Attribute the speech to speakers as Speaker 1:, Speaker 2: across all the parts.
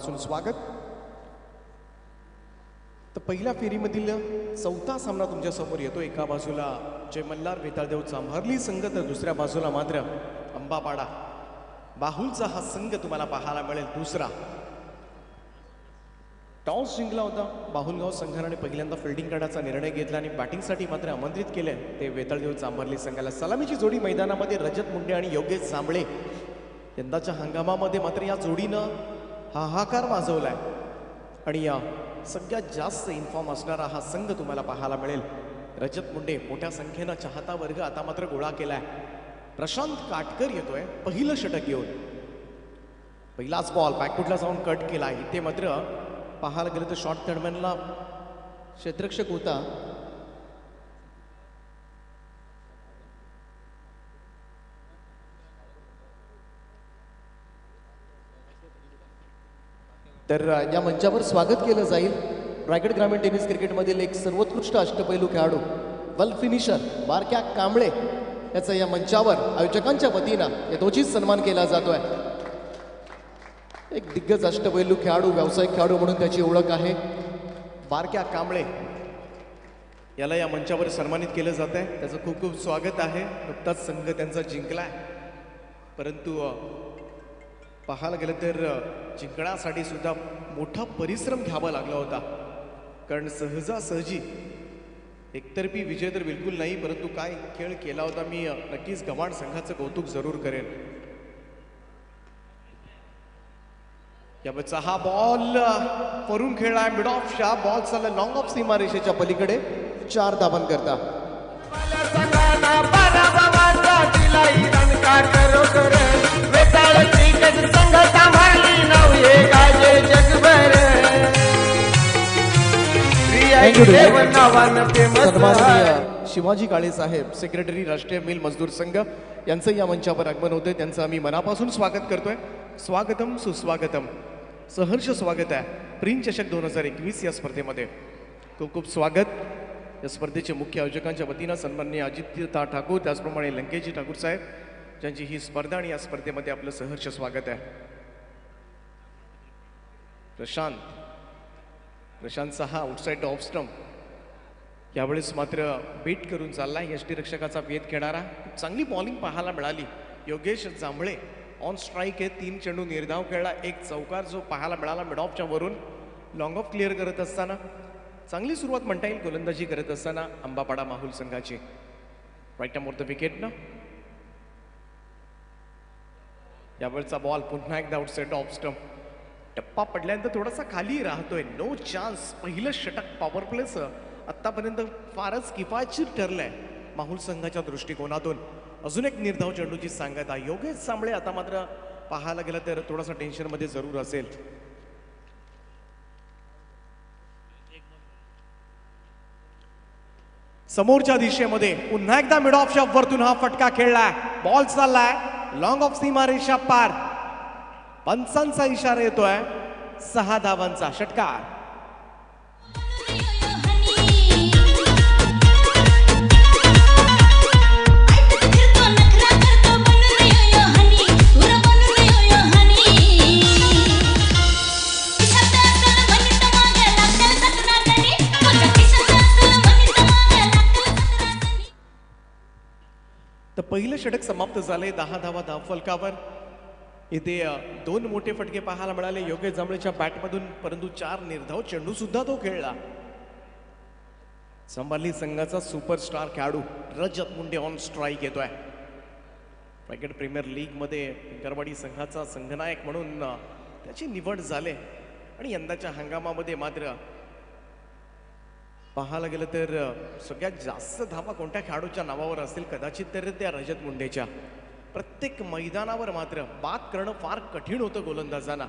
Speaker 1: स्वागत. तर पहिल्या फेरीमधील चौथा सामना तुमच्या समोर येतो. एका बाजूला जय मल्हार वेताळदेव चांभारली संघ, तर दुसऱ्या बाजूला मात्र अंबापाडा बाहुलचा हा संघ तुम्हाला पाहायला मिळेल. दुसरा टॉस जिंकला होता बाहुलगाव संघाने, पहिल्यांदा फिल्डिंग करण्याचा निर्णय घेतला आणि बॅटिंगसाठी मात्र आमंत्रित केले ते वेताळदेव चांभारली संघाला. सलामीची जोडी मैदानामध्ये रजत मुंडे आणि योगेश जांभळे. यंदाच्या हंगामामध्ये मात्र या जोडीनं हाहाकार माजवलाय आणि या सगळ्यात जास्त इन्फॉर्म असणारा हा संघ तुम्हाला पाहायला मिळेल. रजत मुंडे मोठ्या संख्येनं चाहता वर्ग आता मात्र गोळा केलाय. प्रशांत काटकर येतोय पहिलं षटक घेऊन. पहिलाच बॉल बॅकफुटला जाऊन कट केला. इथे मात्र पाहायला गेलं तर शॉर्ट दरम्यानला क्षेत्ररक्षक होता तर या मंचावर स्वागत केलं जाईल रायगड ग्रामीण टेनिस क्रिकेटमधील एक सर्वोत्कृष्ट अष्टपैलू खेळाडू वेल फिनिशर बारक्या कांबळे याचा या मंचावर आयोजकांच्या वतीनं यथोचित सन्मान केला जातोय. एक दिग्गज अष्टपैलू खेळाडू, व्यावसायिक खेळाडू म्हणून त्याची ओळख आहे. बारक्या कांबळे याला या मंचावर सन्मानित केलं जात आहे. त्याचं खूप खूप स्वागत आहे. नुकताच संघ त्यांचा जिंकलाय, परंतु पाहायला गेलं तर जिंकण्यासाठी सुद्धा मोठा परिश्रम घ्यावा लागला होता. कारण सहजासहजी एकतर्फी विजय तर बिलकुल नाही, परंतु काय खेळ केला होता. मी नक्कीच गव्हाण संघाचं कौतुक जरूर करेन. याचा हा बॉल फरून खेळला मिड ऑफच्या बॉल चालला लॉंग ऑफ सीमारेषेच्या पलीकडे. 4 धावन करता शिवाजी काळे साहेब, सेक्रेटरी राष्ट्रीय मिल मजदूर संघ यांचं या मंचावर आगमन होतंय. त्यांचं आम्ही मनापासून स्वागत करतोय. स्वागतम सुस्वागतम, सहर्ष स्वागत आहे प्रिन्स चषक 2021 या स्पर्धेमध्ये. खूप खूप स्वागत. या स्पर्धेचे मुख्य आयोजकांच्या वतीनं सन्माननीय अजित ठाकूर, त्याचप्रमाणे लंकेजी ठाकूर साहेब, ज्यांची ही स्पर्धा आणि या स्पर्धेमध्ये आपलं सहर्ष स्वागत आहे. प्रशांतचा हा आउटसाइड ऑफ स्टंप यावेळेस मात्र बेट करून चालला. यष्टीरक्षकाचा वेध घेणारा चांगली बॉलिंग पाहायला मिळाली. योगेश जांभळे ऑन स्ट्राईक आहे. 3 चेंडू निर्धाव खेळला, 1 चौकार जो पाहायला मिळाला मिड ऑफच्या वरून. लॉंग ऑफ क्लिअर करत असताना चांगली सुरुवात म्हणता येईल गोलंदाजी करत असताना अंबापाडा माहुल संघाची. राईट मोर द विकेट ना. यावेळचा बॉल पुन्हा एकदा आउटसाइड ऑफ स्टंप. टप्पा पडल्यानंतर थोडासा खाली राहतोय. No chance. पहिलं षटक पॉवर प्लेचं आतापर्यंत फारच किफायतशीर ठरलंय माहुल संघाच्या दृष्टिकोनातून. अजून एक निर्धाव चेंडूची सांगत आहे. योगेश जांभळे आता मात्र पाहायला गेलं तर थोडासा टेन्शनमध्ये जरूर असेल. समोरच्या दिशेमध्ये पुन्हा एकदा मिड ऑफच्या वरतून हा फटका खेळलाय. बॉल चाललाय लॉंग ऑफ सीमारेषा पार. पंचांचा इशारा येतोय. 6 धावांचा षटकार. तर पहिलं षटक समाप्त झाले. 10 धावा धावफलकावर. इथे 2 मोठे फटके पाहायला मिळाले योगेश जांभळेच्या बॅटमधून, परंतु 4 निर्धाव चेंडू सुद्धा तो खेळला. संभाली संघाचा सुपरस्टार खेळाडू रजत मुंडे ऑन स्ट्राईक येतोय. रायगड प्रीमियर लीग मध्ये गरवाडी संघाचा संघनायक म्हणून त्याची निवड झाले आणि यंदाच्या हंगामामध्ये मात्र पाहायला गेलं तर सगळ्यात जास्त धावा कोणत्या खेळाडूच्या नावावर असतील कदाचित तर त्या रजत मुंडेच्या. प्रत्येक मैदानावर मात्र बाद करणं फार कठीण होतं गोलंदाजांना.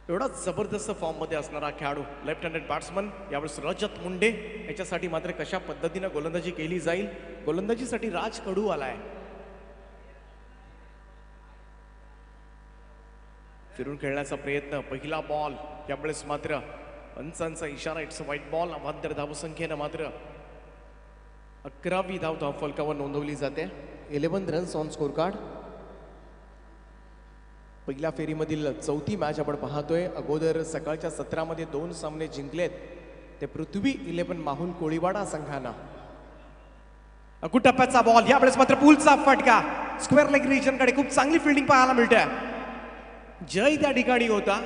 Speaker 1: एवढा जबरदस्त फॉर्ममध्ये असणारा खेळाडू लेफ्ट हँडेड बॅट्समन यावेळेस रजत मुंडे. याच्यासाठी मात्र कशा पद्धतीनं गोलंदाजी केली जाईल, गोलंदाजीसाठी राज कडू आलाय. फिरून खेळण्याचा प्रयत्न. पहिला बॉल यावेळेस मात्र पंचांचा इशारा. It's white ball. अवांतर धावसंख्येनं मात्र 11वी धाव धावफलकावर नोंदवली जाते. 11 रन्स ऑन स्कोर कार्ड. पहिल्या फेरीमधील चौथी मॅच आपण पाहतोय. अगोदर सकाळच्या सत्रामध्ये 2 सामने जिंकलेत ते पृथ्वी 11 माहुल कोळीवाडा संघानं. टप्प्याचा बॉल यावेळेस मात्र पूलचा फटका स्क्वेअर लेग रिजन कडे. खूप चांगली फिल्डिंग पाहायला मिळते. जय त्या ठिकाणी होता.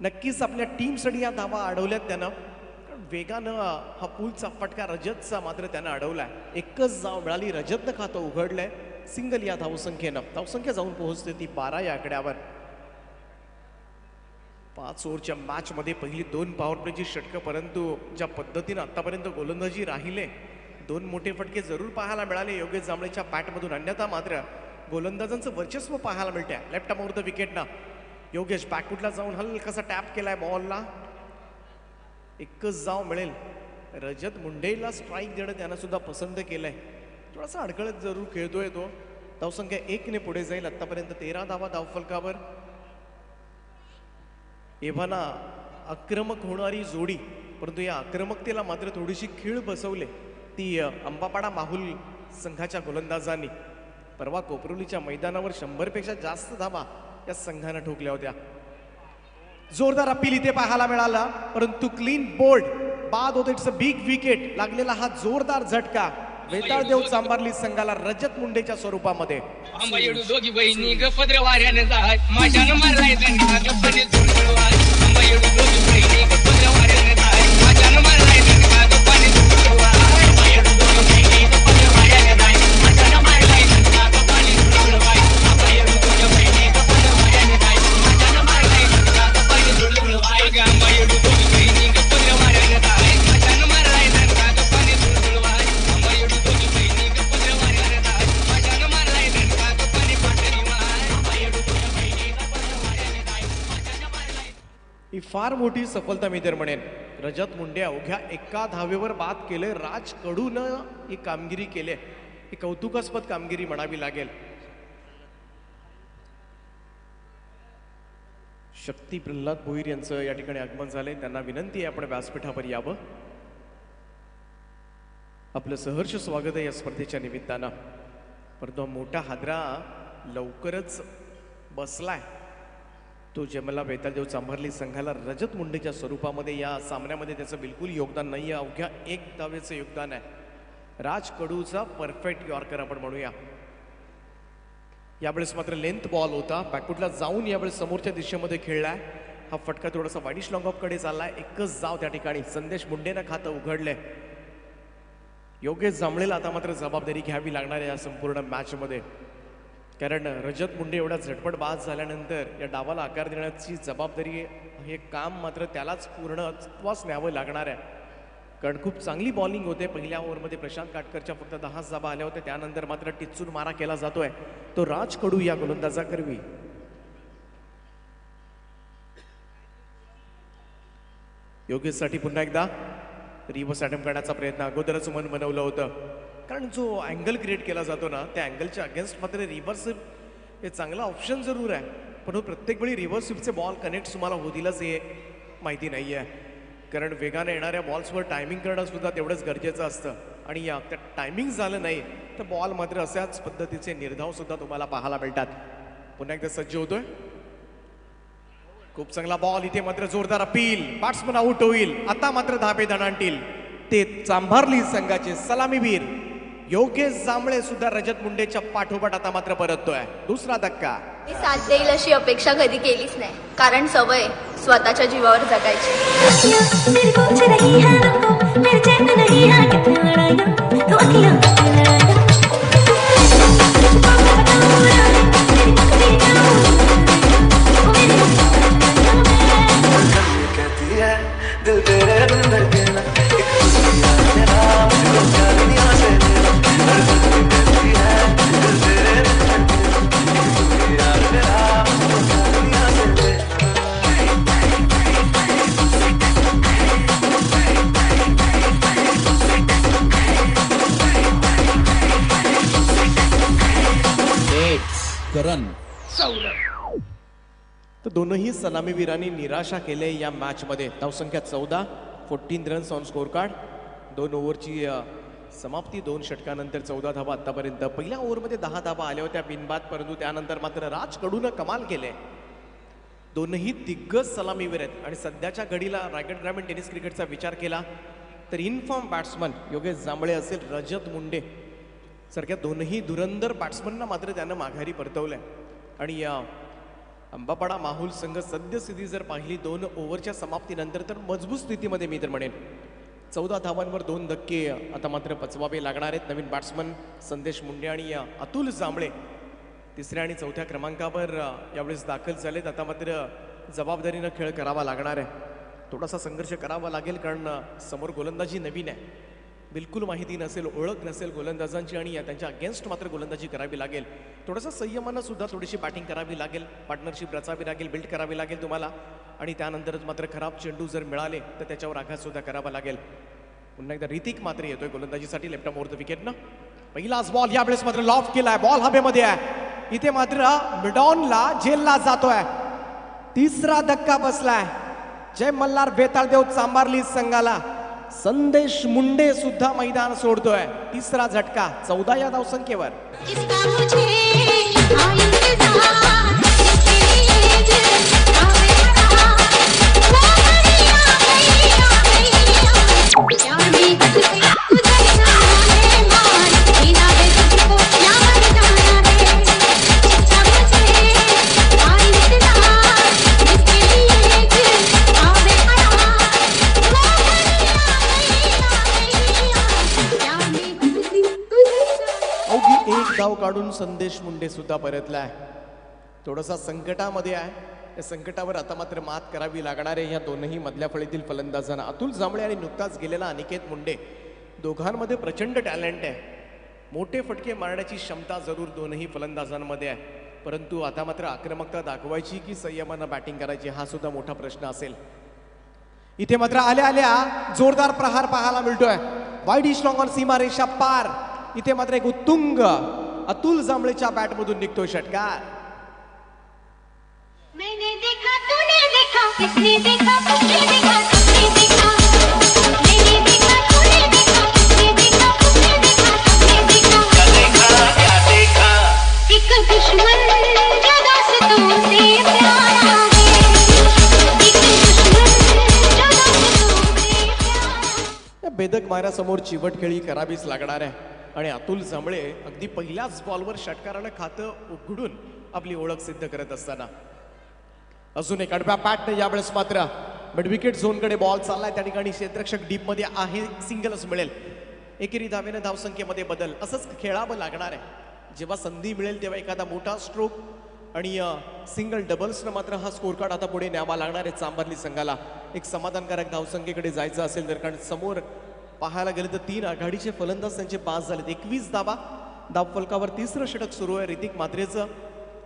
Speaker 1: नक्कीच आपल्या टीमसाठी या धावा अडवल्यात त्यानं. वेगानं हा पूलचा फटका रजतचा मात्र त्यानं अडवलाय. एकच धाव मिळाली. रजतनं खातं उघडलंय सिंगल या धावसंख्येनं. धावसंख्या जाऊन पोहोचते ती 12 या आकड्यावर. 5 ओव्हरच्या मॅच मध्ये पहिली 2 पॉवर प्लेची षटकं, परंतु ज्या पद्धतीनं आतापर्यंत गोलंदाजी राहिले 2 मोठे फटके जरूर पाहायला मिळाले योगेश जांभळेच्या बॅटमधून. अन्यथा मात्र गोलंदाजांचं वर्चस्व पाहायला मिळतंय. लेफ्ट आर्म द विकेटनं योगेश बॅकफुटला जाऊन हलकासा टॅप केलाय बॉलला. एकच धाव मिळेल. रजत मुंडेला स्ट्राईक देणं त्यानं सुद्धा पसंत केलंय. थोडासा अडकळत जरूर खेळतोय तो. धावसंख्या 1 ने पुढे जाईल. आतापर्यंत 13 धावा धावफलकावर. एव्हाना आक्रमक होणारी जोडी, परंतु या आक्रमकतेला मात्र थोडीशी खीळ बसवले ती अंबापाडा माहुल संघाच्या गोलंदाजांनी. परवा कोपरोलीच्या मैदानावर 100 पेक्षा जास्त धावा या संघानं ठोकल्या होत्या. जोरदार अपील इथे पाहायला मिळाला, परंतु क्लीन बोल्ड बाद होते. It's a big wicket. लागलेला हा जोरदार झटका वेताळदेव चांभारली संघाला रजत मुंडेच्या स्वरूपामध्ये.
Speaker 2: दोघी बहिणी गपद्र वाऱ्याने जाय माझ्यानं मारलाय त्यांना गप्पाने झुळझुळवाय. दोघी बहिणी गपद्र वाऱ्याने जाय माझ्यानं मारलाय त्यांना गप्पाने झुळझुळवाय. दोघी बहिणी गपद्र वाऱ्याने जाय माझ्यानं मारलाय त्यांना गप्पाने झुळझुळवाय. दोघी बहिणी गपद्र वाऱ्याने जाय माझ्यानं मारलाय त्यांना गप्पाने झुळझुळवाय. दोघी बहिणी गपद्र वाऱ्याने जाय माझ्यानं मारलाय त्यांना गप्पाने झुळझुळवाय. दोघी बहिणी गपद्र वाऱ्याने जाय माझ्यानं मारलाय त्यांना गप्पाने पाठरीवाय.
Speaker 1: ही फार मोठी सफलता मी तर म्हणेन. रजत मुंडे अवघ्या एका धावेवर बाद केले. राज कडूनं ही कामगिरी केली. ही कौतुकास्पद कामगिरी म्हणावी लागेल. शक्ती प्रल्हाद भोईर यांचं या ठिकाणी आगमन झालंय. त्यांना विनंती आहे आपण व्यासपीठावर यावं. आपलं सहर्ष स्वागत आहे या स्पर्धेच्या निमित्तानं. परंतु मोठा हादरा लवकरच बसलाय. तो जमला वेताळदेव चांभारली संघाला रजत मुंडेच्या स्वरूपामध्ये. या सामन्यामध्ये त्याचं बिलकुल योगदान नाही आहे. अवघ्या 1 धावेचं योगदान आहे. राज कडूचा परफेक्ट यॉर्कर आपण म्हणूया. यावेळेस मात्र लेंथ बॉल होता. बॅकफुटला जाऊन यावेळेस समोरच्या दिशेमध्ये खेळलाय. हा फटका थोडासा वाईडिश लॉंग ऑफ कडे चाललाय. एकच जाव त्या ठिकाणी. संदेश मुंडेनं खातं उघडलंय. योगेश जांभळेला आता मात्र जबाबदारी घ्यावी लागणार आहे या संपूर्ण मॅचमध्ये. कारण रजत मुंडे एवढा झटपट बाद झाल्यानंतर या डावाला आकार देण्याची जबाबदारी, हे काम मात्र त्यालाच पूर्णत्वास न्यावं लागणार आहे. कारण खूप चांगली बॉलिंग होते. पहिल्या ओव्हरमध्ये प्रशांत काटकरच्या फक्त 10 धावा आल्या होत्या. त्यानंतर मात्र टिच्चून मारा केला जातोय तो राज कडू या गोलंदाजाकरवी. योगेशसाठी पुन्हा एकदा रिव्हर्स अटेम्प्ट करण्याचा प्रयत्न. अगोदरच मन बनवलं होतं, कारण जो अँगल क्रिएट केला जातो ना त्या अँगलच्या अगेन्स्ट मात्र रिव्हर्स हे चांगला ऑप्शन जरूर आहे. पण प्रत्येक वेळी रिव्हर्स स्वीपचे बॉल कनेक्ट तुम्हाला होतीलच हे माहिती नाही आहे. कारण वेगाने येणाऱ्या बॉल्सवर टायमिंग करणं सुद्धा तेवढंच गरजेचं असतं. आणि या त्या टायमिंग झालं नाही तर बॉल मात्र अशाच पद्धतीचे निर्धाव सुद्धा तुम्हाला पाहायला मिळतात. पुन्हा एकदा सज्ज होतोय. खूप चांगला बॉल. इथे मात्र जोरदार अपील. बॅट्समन आउट होईल. आता मात्र धाबे दणाणतील ते चांभारली संघाचे सलामीवीर योगेश जांभळे सुद्धा रजत मुंडेच्या पाठोपाठ आता मात्र परततोय. दुसरा धक्का.
Speaker 3: मी साथ देईल अशी अपेक्षा कधी केलीच नाही, कारण सवय स्वतःच्या जीवावर जगायची.
Speaker 1: तर दोनही सलामीवीरांनी निराशा केले या मॅचमध्ये. धावसंख्या 14, 14 रन्स ऑन स्कोर कार्ड. 2 ओव्हरची समाप्ती 2 षटकानंतर 14 धावा आतापर्यंत. पहिल्या ओव्हरमध्ये 10 धावा आल्या होत्या बिनबाद, परंतु त्यानंतर मात्र राज कडून कमाल केले. दोनही दिग्गज सलामीवीर आहेत आणि सध्याच्या घडीला रायगड ग्रामीण टेनिस क्रिकेटचा विचार केला तर इनफॉर्म बॅट्समन योगेश जांभळे असेल, रजत मुंडे सारख्या दोनही धुरंधर बॅट्समनना मात्र त्यानं माघारी परतवलंय. आणि या अंबापाडा माहुल संघ सद्यस्थिती जर पाहिली 2 ओव्हरच्या समाप्तीनंतर तर मजबूत स्थितीमध्ये मी तर म्हणेन. 14 धावांवर 2 धक्के आता मात्र पचवावे लागणार आहेत. नवीन बॅट्समन संदेश मुंडे आणि अतुल जांभळे तिसऱ्या आणि चौथ्या क्रमांकावर यावेळेस दाखल झालेत. आता मात्र जबाबदारीनं खेळ करावा लागणार आहे. थोडासा संघर्ष करावा लागेल कारण समोर गोलंदाजी नवीन आहे, बिलकुल माहिती नसेल, ओळख नसेल गोलंदाजांची आणि त्यांच्या अगेन्स्ट मात्र गोलंदाजी करावी लागेल. थोडंसं संयमानं सुद्धा थोडीशी बॅटिंग करावी लागेल, पार्टनरशिप रचावी लागेल, बिल्ड करावी लागेल तुम्हाला. आणि त्यानंतरच मात्र खराब चेंडू जर मिळाले तर त्याच्यावर आघात सुद्धा करावा लागेल. पुन्हा एकदा ऋतिक मात्र येतोय गोलंदाजीसाठी लेफ्ट मोर द विकेटनं. पहिलाच बॉल यावेळेस मात्र लॉफ्ट केलाय, बॉल हवेमध्ये आहे. इथे मात्र मिडॉनला जेलला जातोय. तिसरा धक्का बसलाय. जय मल्हार वेताळदेव चांभारली संघाला. संदेश मुंडे सुद्धा मैदान सोडतोय. तिसरा झटका 14 या धावसंख्येवर. धाव काढून संदेश मुंडे सुद्धा परतलाय. थोडासा संकटामध्ये आहे, त्या संकटावर आता मात्र मात करावी लागणार आहे या दोनही मधल्या फळीतील फलंदाजांना. अतुल जांभळे आणि नुकताच गेलेला अनिकेत मुंडे, दोघांमध्ये प्रचंड टॅलेंट आहे, मोठे फटके मारण्याची क्षमता जरूर दोनही फलंदाजांमध्ये आहे. परंतु आता मात्र आक्रमकता दाखवायची की संयमानं बॅटिंग करायची हा सुद्धा मोठा प्रश्न असेल. इथे मात्र आल्या आल्या जोरदार प्रहार पाहायला मिळतोय. वाईड इज लॉंग ऑन सीमारेषा पार. इथे मात्र एक उत्तुंग अतुल जांभळेच्या बॅटमधून निघतोय षटकार.
Speaker 4: मैंने देखा तूने देखा किसने देखा तुमने देखा सबने देखा मैंने देखा तूने देखा किसने देखा तुमने देखा सबने देखा क्या देखा एक दुश्मन जो दोस्तों से प्यारा है एक दुश्मन जो दोस्तों से प्यारा.
Speaker 1: बेदक माऱ्यासमोर चिवट खेळी करावीच लागणार आहे आणि अतुल जांभळे अगदी पहिल्याच बॉलवर षटकारानं खातं उघडून आपली ओळख सिद्ध करत असताना अजून एक आडव्या पॅटने यावेळेस मात्र मिड विकेट झोनकडे बॉल चाललाय. त्या ठिकाणी क्षेत्ररक्षक डीप मध्ये आहे, सिंगलच मिळेल. एकेरी धावेने धावसंख्येमध्ये बदल असंच खेळावं लागणार आहे. जेव्हा संधी मिळेल तेव्हा एखादा मोठा स्ट्रोक आणि सिंगल डबल्सनं मात्र हा स्कोर कार्ड आता पुढे न्यावा लागणार आहे चांभारली संघाला. एक समाधानकारक धावसंख्येकडे जायचं असेल तर, कारण समोर पाहायला गेलं तर 3 आघाडीचे फलंदाज त्यांचे पास झालेत. 21 धावा धावफलकावर. तिसरं षटक सुरू आहे ऋतिक मात्रेचं.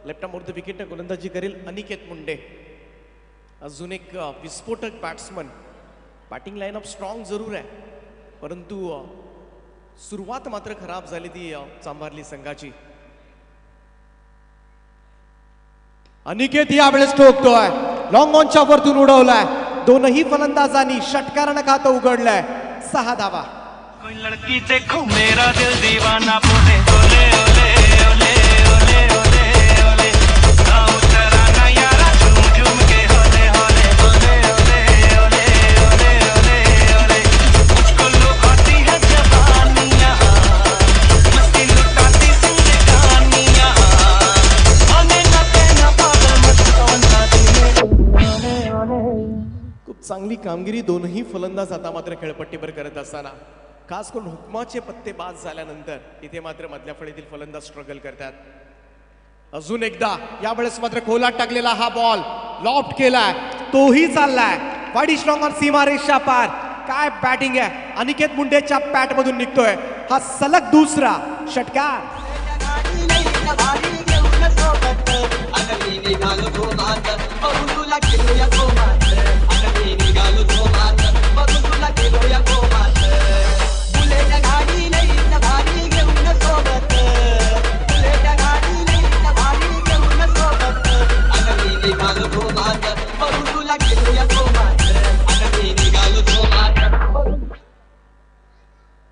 Speaker 1: लेफ्ट मोर द विकेटने गोलंदाजी करेल अनिकेत मुंडे. अजून एक विस्फोटक बॅट्समन. बॅटिंग लाईनअप स्ट्रॉंग जरूर आहे, परंतु सुरुवात मात्र खराब झाली ती चांभारली संघाची. अनिकेत यावेळेस ठोकतोय, लॉंग ऑनच्या वरतून उडवलाय. दोनही फलंदाजांनी षटकारानं खातं उघडलंय. 6 धावा.
Speaker 5: कोई लड़की देखो मेरा दिल दीवाना बोले ओले ओले ओले ओले ओले ओले आओ तराना यारा झूम झूम के होले होले ओले ओले ओले ओले ओले ओले मुझको लुभाती है जवानियां मस्ती लुटाती जिंदगानियां आने ना तेना पागल मत कौन ओले ओले.
Speaker 1: खूप चांगली कामगिरी दोनही फलंदाज आता मात्र खेळपट्टीवर करत असताना, खास करून हुकमाचे पत्ते बाद झाल्यानंतर इथे मात्र मधल्या फळीतील फलंदाज स्ट्रगल करतात. अजून एकदा यावेळेस मात्र खोलात टाकलेला हा बॉल लॉफ्ट केलाय, तोही चाललाय. वाईड स्ट्रॉंग ऑन सीमारेषा पार. काय बॅटिंग आहे, अनिकेत मुंडेच्या पॅट मधून निघतोय हा सलग दुसरा षटकार.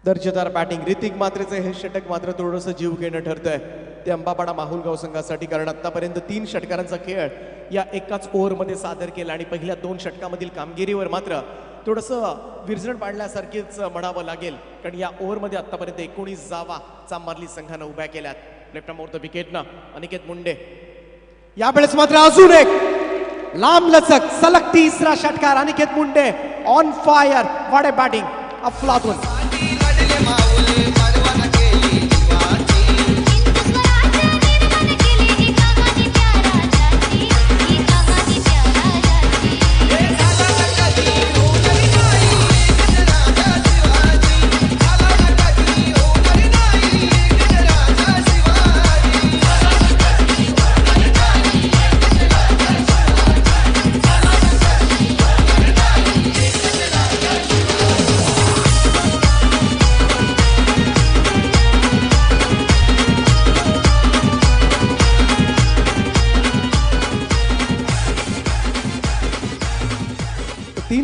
Speaker 1: दर्जेदार बॅटिंग ऋतिक मात्रेचे हे षटक मात्र थोडंसं जीव घेणं ठरतंय ते अंबापाडा माहुलगाव संघासाठी, कारण आतापर्यंत 3 षटकारांचा खेळ या एकाच ओव्हरमध्ये सादर केला आणि पहिल्या 2 षटकामधील कामगिरीवर मात्र थोडंसं विरजण पाडल्यासारखीच म्हणावं लागेल, कारण या ओव्हरमध्ये आतापर्यंत 19 जावा चांभारली संघानं उभ्या केल्यात. लेफ्ट मोर द विकेटनं अनिकेत मुंडे. यावेळेस मात्र अजून एक लांब लचक सलग 3रा षटकार. Aniket Munde on fire. What a batting अफलातून.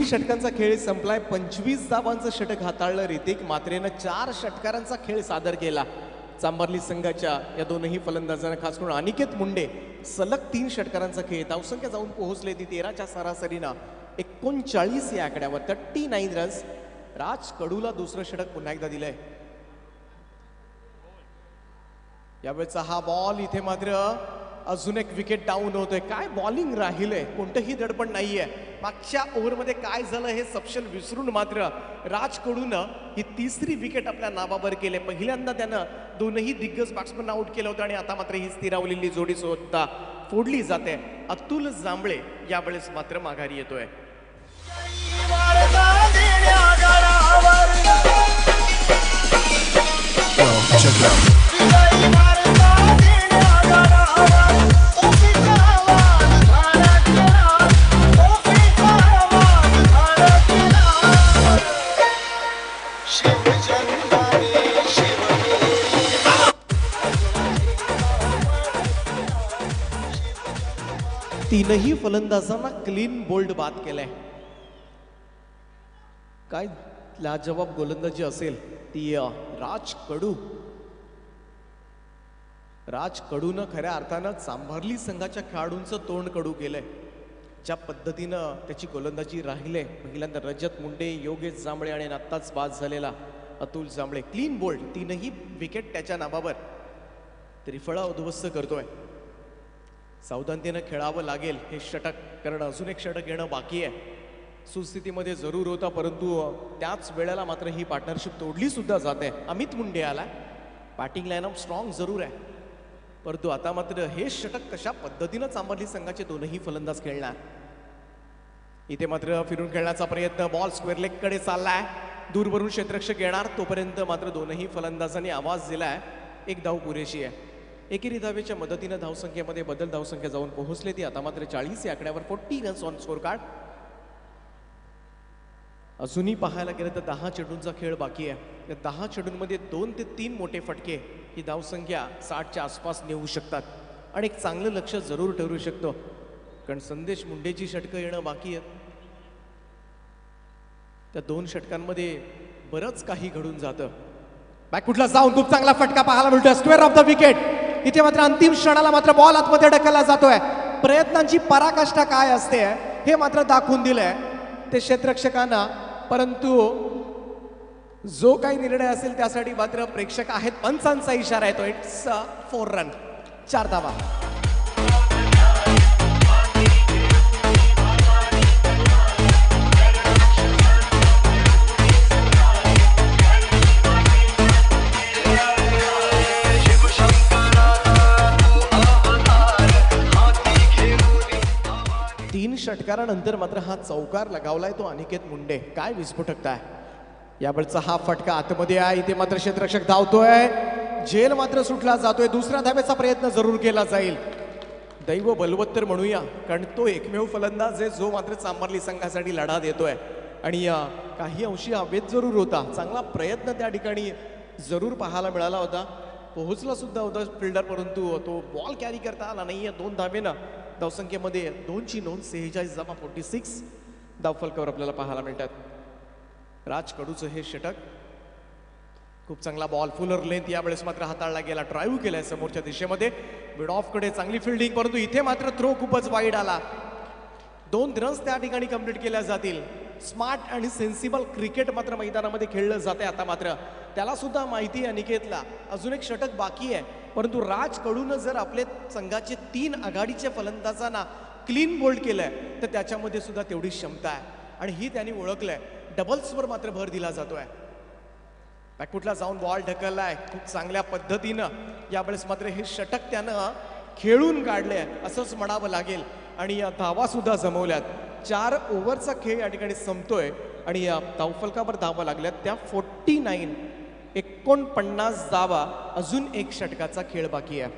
Speaker 1: षटकांचा खेळ संपलाय. 25 धावांचं षटक हाताळलं ऋतिक मात्रेनं. 4 षटकारांचा खेळ सादर केला चांभारली संघाच्या या दोनही फलंदाजांना. खास करून अनिकेत मुंडे सलग 3 षटकारांचा खेळ. धावसंख्या जाऊन पोहोचले ती 13च्या सरासरीनं 39 या आकड्यावर. 39 रन्स. राज कडूला दुसरं षटक पुन्हा एकदा दिलंय. यावेळेचा हा बॉल इथे मात्र अजून एक विकेट डाऊन होतोय. काय बॉलिंग राहिलंय, कोणतंही दडपण नाहीये. मागच्या ओव्हरमध्ये काय झालं हे सपशेल विसरून मात्र राज कडूनं ही 3री विकेट आपल्या नावावर केले. पहिल्यांदा त्यानं दोनही दिग्गज बॅट्समन आउट केलं होतं आणि आता मात्र ही स्थिरावलेली जोडी सुद्धा फोडली जाते. अतुल जांभळे यावेळेस मात्र माघारी येतोय. तीनही फलंदाजांना क्लीन बोल्ड बाद केलाय. काय लाजवाब गोलंदाजी असेल ती राज कडूनं खऱ्या अर्थानं चांभारली संघाच्या खेळाडूंचं तोंड कडू केलंय. ज्या पद्धतीनं त्याची गोलंदाजी राहिले. पहिल्यांदा रजत मुंडे, योगेश जांभळे आणि आत्ताच बाद झालेला अतुल जांभळे. क्लीन बोल्ड 3ही विकेट त्याच्या नावावर. त्रिफळा उद्ध्वस्त करतोय. सावधानतेनं खेळावं लागेल हे षटक, कारण अजून एक षटक येणं बाकी आहे. सुस्थितीमध्ये जरूर होता, परंतु त्याच वेळेला मात्र ही पार्टनरशिप तोडली सुद्धा जाते. अमित मुंडे आला. बॅटिंग लाईनअप स्ट्रॉंग जरूर आहे, परंतु आता मात्र हे षटक कशा पद्धतीनं चांभारली संघाचे दोनही फलंदाज खेळणार. इथे मात्र फिरून खेळण्याचा प्रयत्न. बॉल स्क्वेअर लेग कडे चाललाय. दूरवरून क्षेत्ररक्षक येणार तोपर्यंत मात्र दोनही फलंदाजांनी आवाज दिलाय. 1 धाव पुरेशी आहे. एकेरी धावेच्या मदतीनं धावसंख्येमध्ये बदल. धावसंख्या जाऊन पोहोचले ती आता मात्र 40 या आकड्यावर. 40 रन्स ऑन स्कोर कार्ड. अजूनही पाहायला गेलं तर 10 चेंडूंचा खेळ बाकी आहे. या 10 चेंडूंमध्ये 2 ते 3 मोठे फटके ही धावसंख्या 60च्या आसपास नेऊ शकतात आणि एक चांगलं लक्ष जरूर ठरू शकतो, कारण संदेश मुंडेची षटकं येणं बाकी आहेत. त्या 2 षटकांमध्ये बरंच काही घडून जातं. बॅकफुटला जाऊन खूप चांगला फटका पाहायला मिळतोय. Square of the wicket. इथे मात्र अंतिम क्षणाला मात्र बॉल आतमध्ये ढकलला जातोय. प्रयत्नांची पराकाष्ठा काय असते हे मात्र दाखवून दिलंय ते क्षेत्ररक्षकांना, परंतु जो काही निर्णय असेल त्यासाठी मात्र प्रेक्षक आहेत. पंचांचा इशारा येतो. It's 4 run. 4 धावा. षटकारानंतर मात्र हा चौकार लगावलाय तो अनिकेत मुंडे. काय विस्फोटकता. यावेळचा हा फटका आतमध्ये आहे. इथे मात्र क्षेत्ररक्षक धावतोय. झेल मात्र सुटला जातोय. दुसऱ्या धावेचा प्रयत्न जरूर केला जाईल. दैव बलवत्तर म्हणूया, कारण तो एकमेव फलंदाज आहे जो मात्र चांभारली संघासाठी लढा देतोय आणि काही अंशी हवेत जरूर होता. चांगला प्रयत्न त्या ठिकाणी जरूर पाहायला मिळाला होता. पोहोचला सुद्धा होता फिल्डर, परंतु तो बॉल कॅरी करता आला नाहीये. 2 धावेनं धावसंख्येमध्ये 2ची नोंद. 46 धावा 46 धावफलकावर आपल्याला पाहायला मिळतात. राज कडूचं हे षटक खूप चांगला बॉल फुलर लेंथ यावेळेस मात्र हाताळला गेला, ड्राईव्ह केलाय समोरच्या दिशेमध्ये मिड ऑफ कडे चांगली फिल्डिंग, परंतु इथे मात्र थ्रो खूपच वाईड आला. 2 रन्स त्या ठिकाणी कंप्लीट केल्या जातील. स्मार्ट आणि सेन्सिबल क्रिकेट मात्र मैदानामध्ये खेळलं जाते आता मात्र. त्याला सुद्धा माहिती आहे अनिकेतला अजून एक षटक बाकी आहे, परंतु राज कडून जर आपले संघाचे 3 आघाडीच्या फलंदाजांना क्लीन बोल्ड केलंय तर त्याच्यामध्ये सुद्धा तेवढी क्षमता आहे आणि ही त्यांनी ओळखलंय. डबल्सवर मात्र भर दिला जातोय. बॅकफुटला जाऊन बॉल ढकललाय खूप चांगल्या पद्धतीनं. यावेळेस मात्र हे षटक त्यानं खेळून काढले असंच म्हणावं लागेल आणि या धावा सुद्धा जमवल्यात. 4 ओव्हरचा खेळ या ठिकाणी संपतोय आणि या धावफलकावर धावा लागल्यात त्या 49 धावा. अजून एक षटकाचा खेळ बाकी आहे.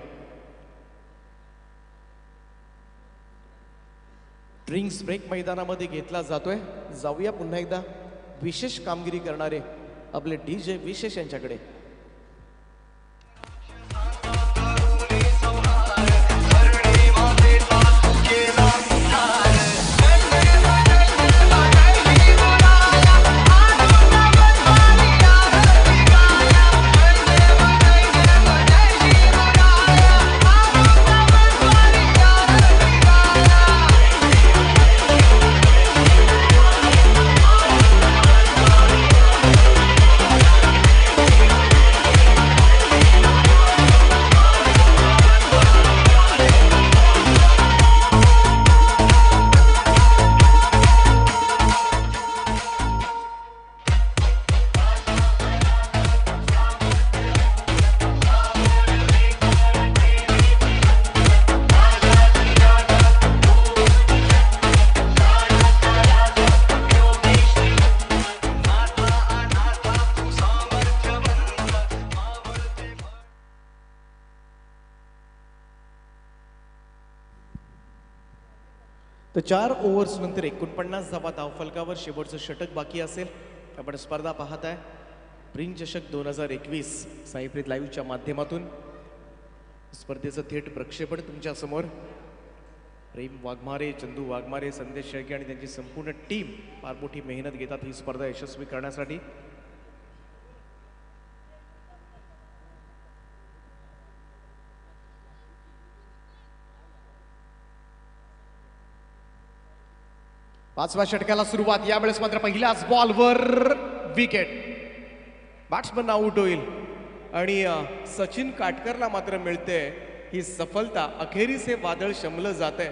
Speaker 1: ड्रिंक्स ब्रेक मैदानामध्ये घेतला जातोय. जाऊया पुन्हा एकदा विशेष कामगिरी करणारे आपले DJ विशेष यांच्याकडे. तर 4 ओव्हर्स नंतर 49 धावा धावफलकावर. शेवटचं षटक बाकी असेल. आपण स्पर्धा पाहताय प्रिंग चषक 2021 साईप्रीत लाईव्हच्या माध्यमातून. स्पर्धेचं थेट प्रक्षेपण तुमच्या समोर. प्रेम वाघमारे, चंदू वाघमारे, संदेश शेळके आणि त्यांची संपूर्ण टीम फार मोठी मेहनत घेतात ही स्पर्धा यशस्वी करण्यासाठी. पाचव्या षटकाला सुरुवात. यावेळेस मात्र पहिल्याच बॉलवर विकेट. बॅट्समन आउट होईल आणि सचिन काटकरला मात्र मिळते ही सफलता. अखेरीस हे वादळ शमलं जात आहे.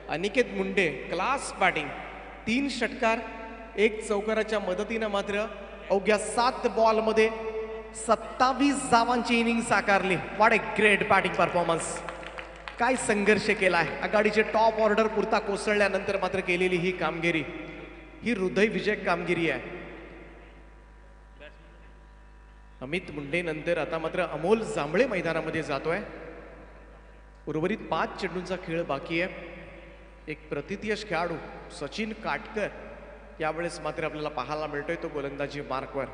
Speaker 1: Aniket Munde class batting. 3 षटकार 1 चौकाराच्या मदतीनं मात्र अवघ्या 7 बॉलमध्ये 27 धावांची इनिंग साकारली. What a great batting performance. काय संघर्ष केलाय. आघाडीचे टॉप ऑर्डर पुरता कोसळल्यानंतर मात्र केलेली ही कामगिरी ही हृदय विजयक कामगिरी आहे. अमित मुंडे नंतर आता मात्र अमोल जांभळे मैदानामध्ये जातोय. उर्वरित 5 चेंडूंचा खेळ बाकी आहे. एक प्रतिथयश खेळाडू सचिन काटकर यावेळेस मात्र आपल्याला पाहायला मिळतोय. तो गोलंदाजी मार्कवर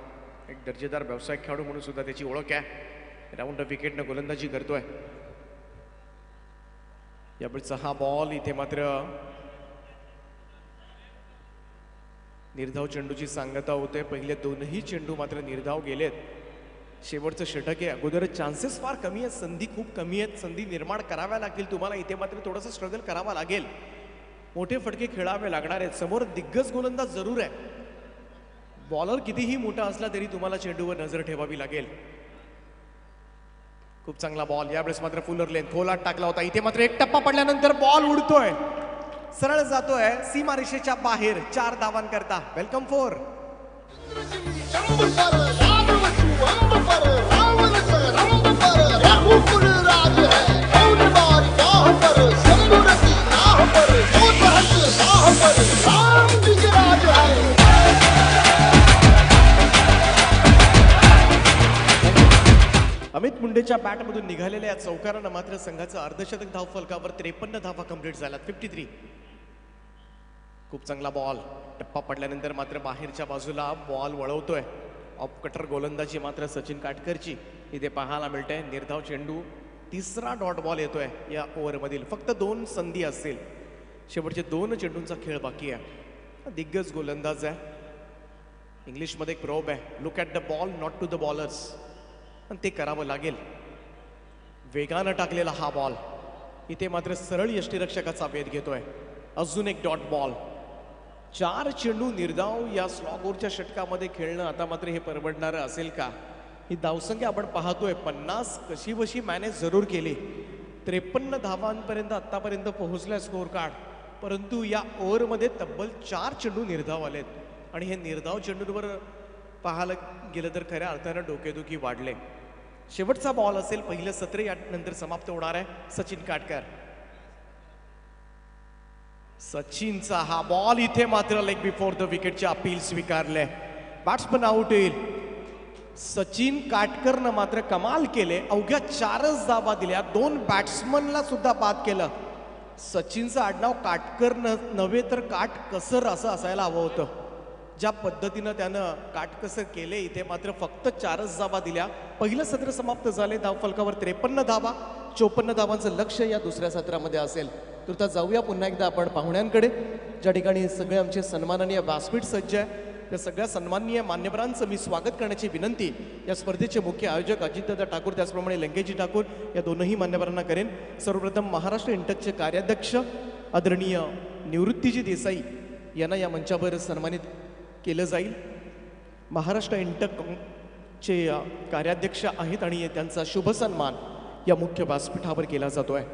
Speaker 1: एक दर्जेदार व्यावसायिक खेळाडू म्हणून सुद्धा त्याची ओळख आहे. राऊंड विकेटनं गोलंदाजी करतोय. यावेळेचा हा बॉल इथे मात्र निर्धाव चेंडूची सांगता होते. पहिले 2ही चेंडू मात्र निर्धाव गेलेत. शेवटचं षटक आहे. अगोदर चान्सेस फार कमी आहेत, संधी खूप कमी आहेत. संधी निर्माण कराव्या लागतील तुम्हाला. इथे मात्र थोडंसं स्ट्रगल करावा लागेल. मोठे फटके खेळावे लागणार आहेत. समोर दिग्गज गोलंदाज जरूर आहे. बॉलर कितीही मोठा असला तरी तुम्हाला चेंडूवर नजर ठेवावी लागेल. खूप चांगला बॉल. यावेळेस मात्र फुलर लेन खोलात टाकला होता. इथे मात्र एक टप्पा पडल्यानंतर बॉल उडतोय, सरळ जातोय सीमारेषेच्या बाहेर. 4 धावांकरता. वेलकम 4. अमित मुंडेच्या बॅटमधून निघालेल्या या चौकारानं मात्र संघाचं अर्धशतक धावफलकावर 53 धावा कंप्लीट झाल्यात. 53. खूप चांगला बॉल. टप्पा पडल्यानंतर मात्र बाहेरच्या बाजूला बॉल वळवतोय. ऑफ कटर गोलंदाजी मात्र सचिन काटकरची इथे पाहायला मिळते. निर्धाव चेंडू. 3रा डॉट बॉल येतोय या ओव्हरमधील. फक्त 2 संधी असतील. शेवटचे 2 चेंडूंचा खेळ बाकी आहे. दिग्गज गोलंदाज आहे. इंग्लिशमध्ये एक प्रोब आहे, look at the ball not to the bowlers. आणि ते करावं लागेल. वेगानं टाकलेला हा बॉल इथे मात्र सरळ यष्टीरक्षकाचा वेध घेतोय. अजून एक डॉट बॉल. 4 चेंडू निर्धाव या स्लॉगोरच्या षटकामध्ये खेळणं आता मात्र हे परवडणारं असेल का? ही धावसंख्या आपण पाहतोय 50 कशी बशी मॅनेज जरूर केली. 53 धावांपर्यंत आतापर्यंत पोहोचलाय स्कोर कार्ड. परंतु या ओव्हरमध्ये तब्बल 4 चेंडू निर्धाव आलेत आणि हे निर्धाव चेंडूंवर पाहायला गेलं तर खऱ्या अर्थानं डोकेदुखी वाढले. शेवटचा बॉल असेल. पहिलं सत्र यानंतर समाप्त होणार आहे. सचिन काटकर. सचिनचा हा बॉल इथे मात्र लेग बिफोर द विकेटचे अपील स्वीकारले. बॅट्समन आउट होईल. सचिन काटकरनं मात्र कमाल केले. अवघ्या 4च धावा दिल्या. 2 बॅट्समनला सुद्धा बाद केलं. सचिनचं आडनाव काटकर नव्हे तर काटकसर असं असायला हवं होतं. ज्या पद्धतीनं त्यानं काटकसर केले इथे मात्र फक्त 4च धावा दिल्या. पहिलं सत्र समाप्त झाले. धावफलकावर 53 धावा. 54 धावांचं लक्ष या दुसऱ्या सत्रामध्ये असेल. तर आता जाऊया पुन्हा एकदा आपण पाहुण्यांकडे, ज्या ठिकाणी सगळे आमचे सन्माननीय व्यासपीठ सज्ज आहे. त्या सगळ्या सन्माननीय मान्यवरांचं मी स्वागत करण्याची विनंती या स्पर्धेचे मुख्य आयोजक अजितदादा ठाकूर त्याचप्रमाणे लंकेजी ठाकूर या दोनही मान्यवरांना करेन. सर्वप्रथम महाराष्ट्र इंटकचे कार्याध्यक्ष आदरणीय निवृत्तीजी देसाई यांना या मंचावर सन्मानित केलं जाईल. महाराष्ट्र इंटकचे कार्याध्यक्ष आहेत आणि त्यांचा शुभ सन्मान या मुख्य व्यासपीठावर केला जातो आहे.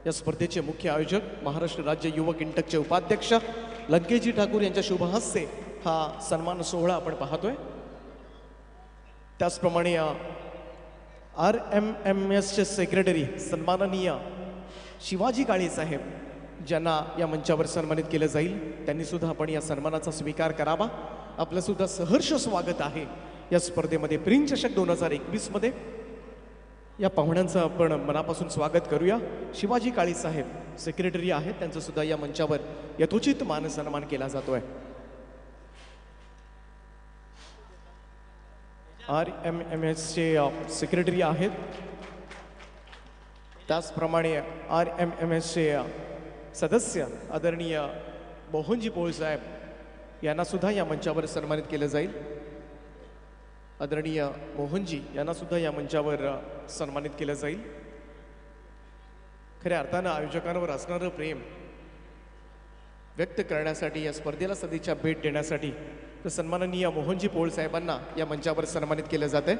Speaker 1: या स्पर्धेचे मुख्य आयोजक महाराष्ट्र राज्य युवक इंटकचे उपाध्यक्ष लंकेजी ठाकूर यांच्या शुभ हस्ते हा सन्मान सोहळा आपण पाहतोय. त्याचप्रमाणे RMMSचे सेक्रेटरी सन्माननीय शिवाजी काळे साहेब ज्यांना या मंचावर सन्मानित केलं जाईल, त्यांनी सुद्धा आपण या सन्मानाचा स्वीकार करावा. आपलं सुद्धा सहर्ष स्वागत आहे या स्पर्धेमध्ये. प्रिन्स चषक 2021 मध्ये या पाहुण्यांचं आपण मनापासून स्वागत करूया. शिवाजी काळे साहेब सेक्रेटरी आहेत, त्यांचं सुद्धा या मंचावर यथोचित मान सन्मान केला जातोय. RMMSचे सेक्रेटरी आहेत. त्याचप्रमाणे RMMSचे सदस्य आदरणीय मोहनजी पोळ साहेब यांना सुद्धा या मंचावर सन्मानित केलं जाईल. आदरणीय मोहनजी यांना सुद्धा या मंचावर सन्मानित केलं जाईल. खऱ्या अर्थानं आयोजकांवर असणारं प्रेम व्यक्त करण्यासाठी या स्पर्धेला सदिच्छा भेट देण्यासाठी तर सन्माननीय मोहनजी पोळ साहेबांना या मंचावर सन्मानित केलं जात आहे.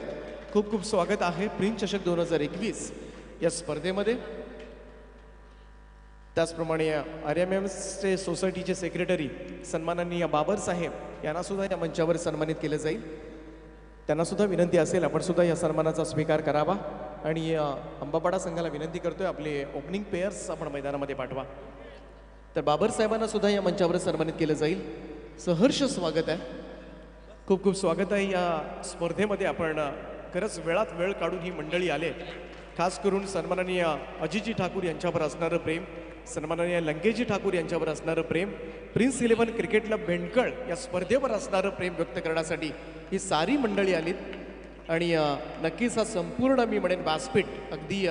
Speaker 1: खूप खूप स्वागत आहे प्रिन्स चषक 2021 या स्पर्धेमध्ये. त्याचप्रमाणे RMMSचे सोसायटीचे सेक्रेटरी सन्माननीय बाबर साहेब यांना सुद्धा या मंचावर सन्मानित केलं जाईल. त्यांना सुद्धा विनंती असेल आपण सुद्धा या सन्मानाचा स्वीकार करावा. आणि अंबापाडा संघाला विनंती करतोय आपले ओपनिंग पेयर्स आपण मैदानामध्ये पाठवा. तर बाबर साहेबांना सुद्धा या मंचावर सन्मानित केलं जाईल. सहर्ष स्वागत आहे. खूप खूप स्वागत आहे या स्पर्धेमध्ये. आपण खरंच वेळात वेळ काढून ही मंडळी आले. खास करून सन्माननीय अजितजी ठाकूर यांच्यावर असणारं प्रेम, सन्माननीय लंकेजी ठाकूर यांच्यावर असणारं प्रेम, प्रिन्स 11 क्रिकेट क्लब बेंडकळ या स्पर्धेवर असणारं प्रेम व्यक्त करण्यासाठी ही सारी मंडळी आलीत. आणि नक्कीच हा संपूर्ण मी म्हणेन व्यासपीठ अगदी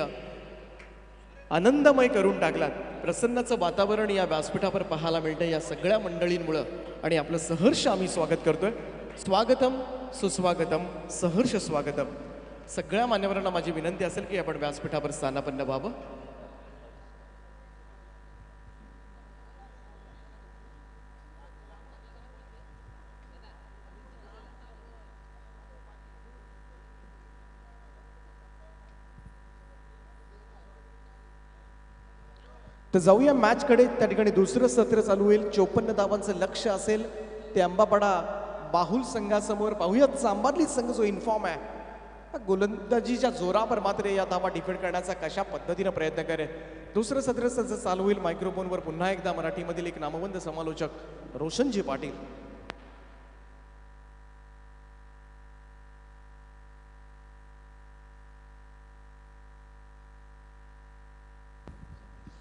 Speaker 1: आनंदमय करून टाकलात. प्रसन्नाचं वातावरण या व्यासपीठावर पाहायला मिळतं या सगळ्या मंडळींमुळं. आणि आपलं सहर्ष आम्ही स्वागत करतोय. स्वागतम सुस्वागतम सहर्ष स्वागतम. सगळ्या मान्यवरांना माझी विनंती असेल की आपण व्यासपीठावर स्थानापन्न व्हावं. तर जाऊया मॅचकडे. त्या ठिकाणी दुसरं सत्र चालू होईल. 54 धावांचं लक्ष असेल ते अंबापाडा बाहुल संघासमोर. पाहूयात चांबारली संघ जो इन्फॉर्म आहे गोलंदाजीच्या जोरावर मात्र या धावा डिफेंड करण्याचा कशा पद्धतीनं प्रयत्न करेल. दुसरं सत्र सध्या चालू होईल. मायक्रोफोनवर पुन्हा एकदा मराठीमधील एक नामवंत समालोचक रोशनजी पाटील.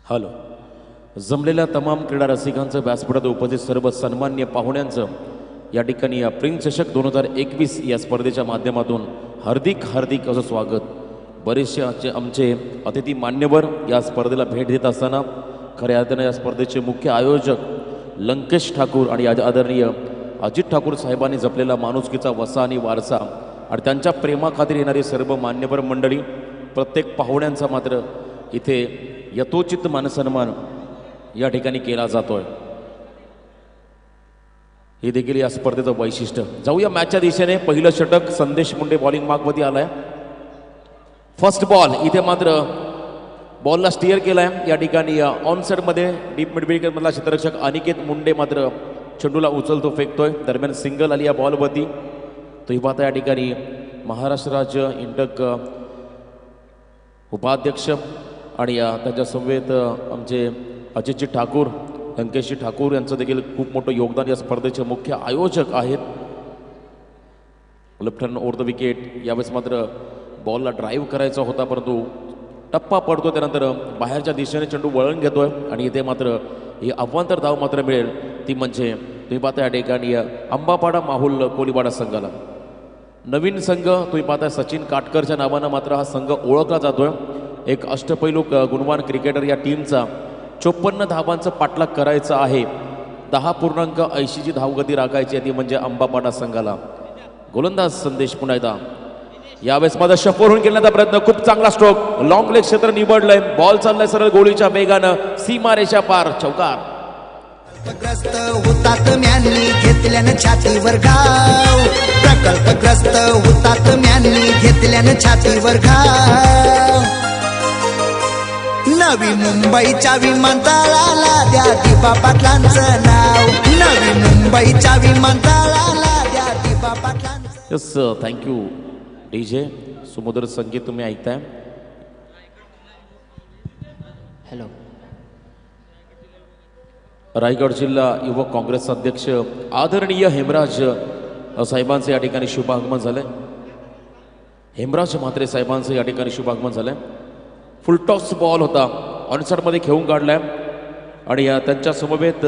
Speaker 6: हॅलो. जमलेल्या तमाम क्रीडा रसिकांचं, व्यासपीठात उपस्थित सर्व सन्मान्य पाहुण्यांचं या ठिकाणी या प्रिन्स चषक 2021 या स्पर्धेच्या माध्यमातून हार्दिक हार्दिक असं स्वागत. बरेचसे आमचे अतिथी मान्यवर या स्पर्धेला भेट देत असताना खऱ्या अर्थानं या स्पर्धेचे मुख्य आयोजक लंकेश ठाकूर आणि आदरणीय अजित ठाकूर साहेबांनी जपलेला माणुसकीचा वसा आणि वारसा आणि त्यांच्या प्रेमाखातीर येणारी सर्व मान्यवर मंडळी, प्रत्येक पाहुण्यांचा मात्र इथे यथोचित मानसन्मान या ठिकाणी केला जातोय. हे देखील या स्पर्धेचं वैशिष्ट्य. जाऊया मॅचच्या दिशेने. पहिलं षटक संदेश मुंडे बॉलिंग मार्कमध्ये आलाय. फर्स्ट बॉल इथे मात्र बॉलला स्टिअर केलाय या ठिकाणी ऑन साईडमध्ये डीप मिड विकेट मधला क्षेत्ररक्षक अनिकेत मुंडे मात्र चेंडूला उचलतो फेकतोय. दरम्यान सिंगल आली या बॉलवरती. तो ही पाहता या ठिकाणी महाराष्ट्र राज्य इंटक उपाध्यक्ष आणि त्यांच्या समवेत आमचे अजितजी ठाकूर, लंकेशजी ठाकूर यांचं देखील खूप मोठं योगदान या स्पर्धेचे मुख्य आयोजक आहेत. Left hand over the wicket. यावेळेस मात्र बॉलला ड्राईव्ह करायचा होता परंतु टप्पा पडतो. त्यानंतर बाहेरच्या दिशेने चेंडू वळण घेतोय आणि इथे मात्र ही अवांतर धाव मात्र मिळेल ती म्हणजे तुम्ही पाहता या ठिकाणी अंबापाडा माहुल कोळीवाडा संघाला. नवीन संघ तुम्ही पाहता सचिन काटकरच्या नावानं मात्र हा संघ ओळखला जातोय. एक अष्टपैलू गुणवान क्रिकेटर या टीमचा 54 धावांचं पाठलाग करायचं आहे. 10.80ची धावगती राखायची आहे ती म्हणजे अंबापाडा संघाला. गोलंदाज संदेश पुन्हा एकदा यावेळेस माझा शफर होऊन खेळण्याचा प्रयत्न. खूप चांगला स्ट्रोक. लॉंग लेग क्षेत्र निवडलंय. बॉल चाललाय सरळ गोळीच्या वेगानं सीमारेषा पार. चौकार.
Speaker 7: प्रकल्पग्रस्त हुतात्म्यांनी घेतल्यानं छातीवर घाव. प्रकल्पग्रस्त हुतात्म्यांनी घेतल्यानं छातीवर घाव. नवी मुंबईच्या विमानतळाला द्या दिबा पाटलांचं नाव. नवी मुंबईच्या विमानतळाला द्या दिबा पाटलांचं.
Speaker 6: Yes, thank you DJ. सुमधुर संगीत तुम्ही ऐकताय.
Speaker 8: हॅलो.
Speaker 6: रायगड जिल्हा युवक काँग्रेस अध्यक्ष आदरणीय हेमराज साहेबांचं या ठिकाणी शुभागमन झालंय. हेमराज म्हात्रे साहेबांचं या ठिकाणी शुभागमन झालंय. फुलटॉस बॉल होता ऑनसाईडमध्ये खेळून काढलाय आणि त्यांच्या समवेत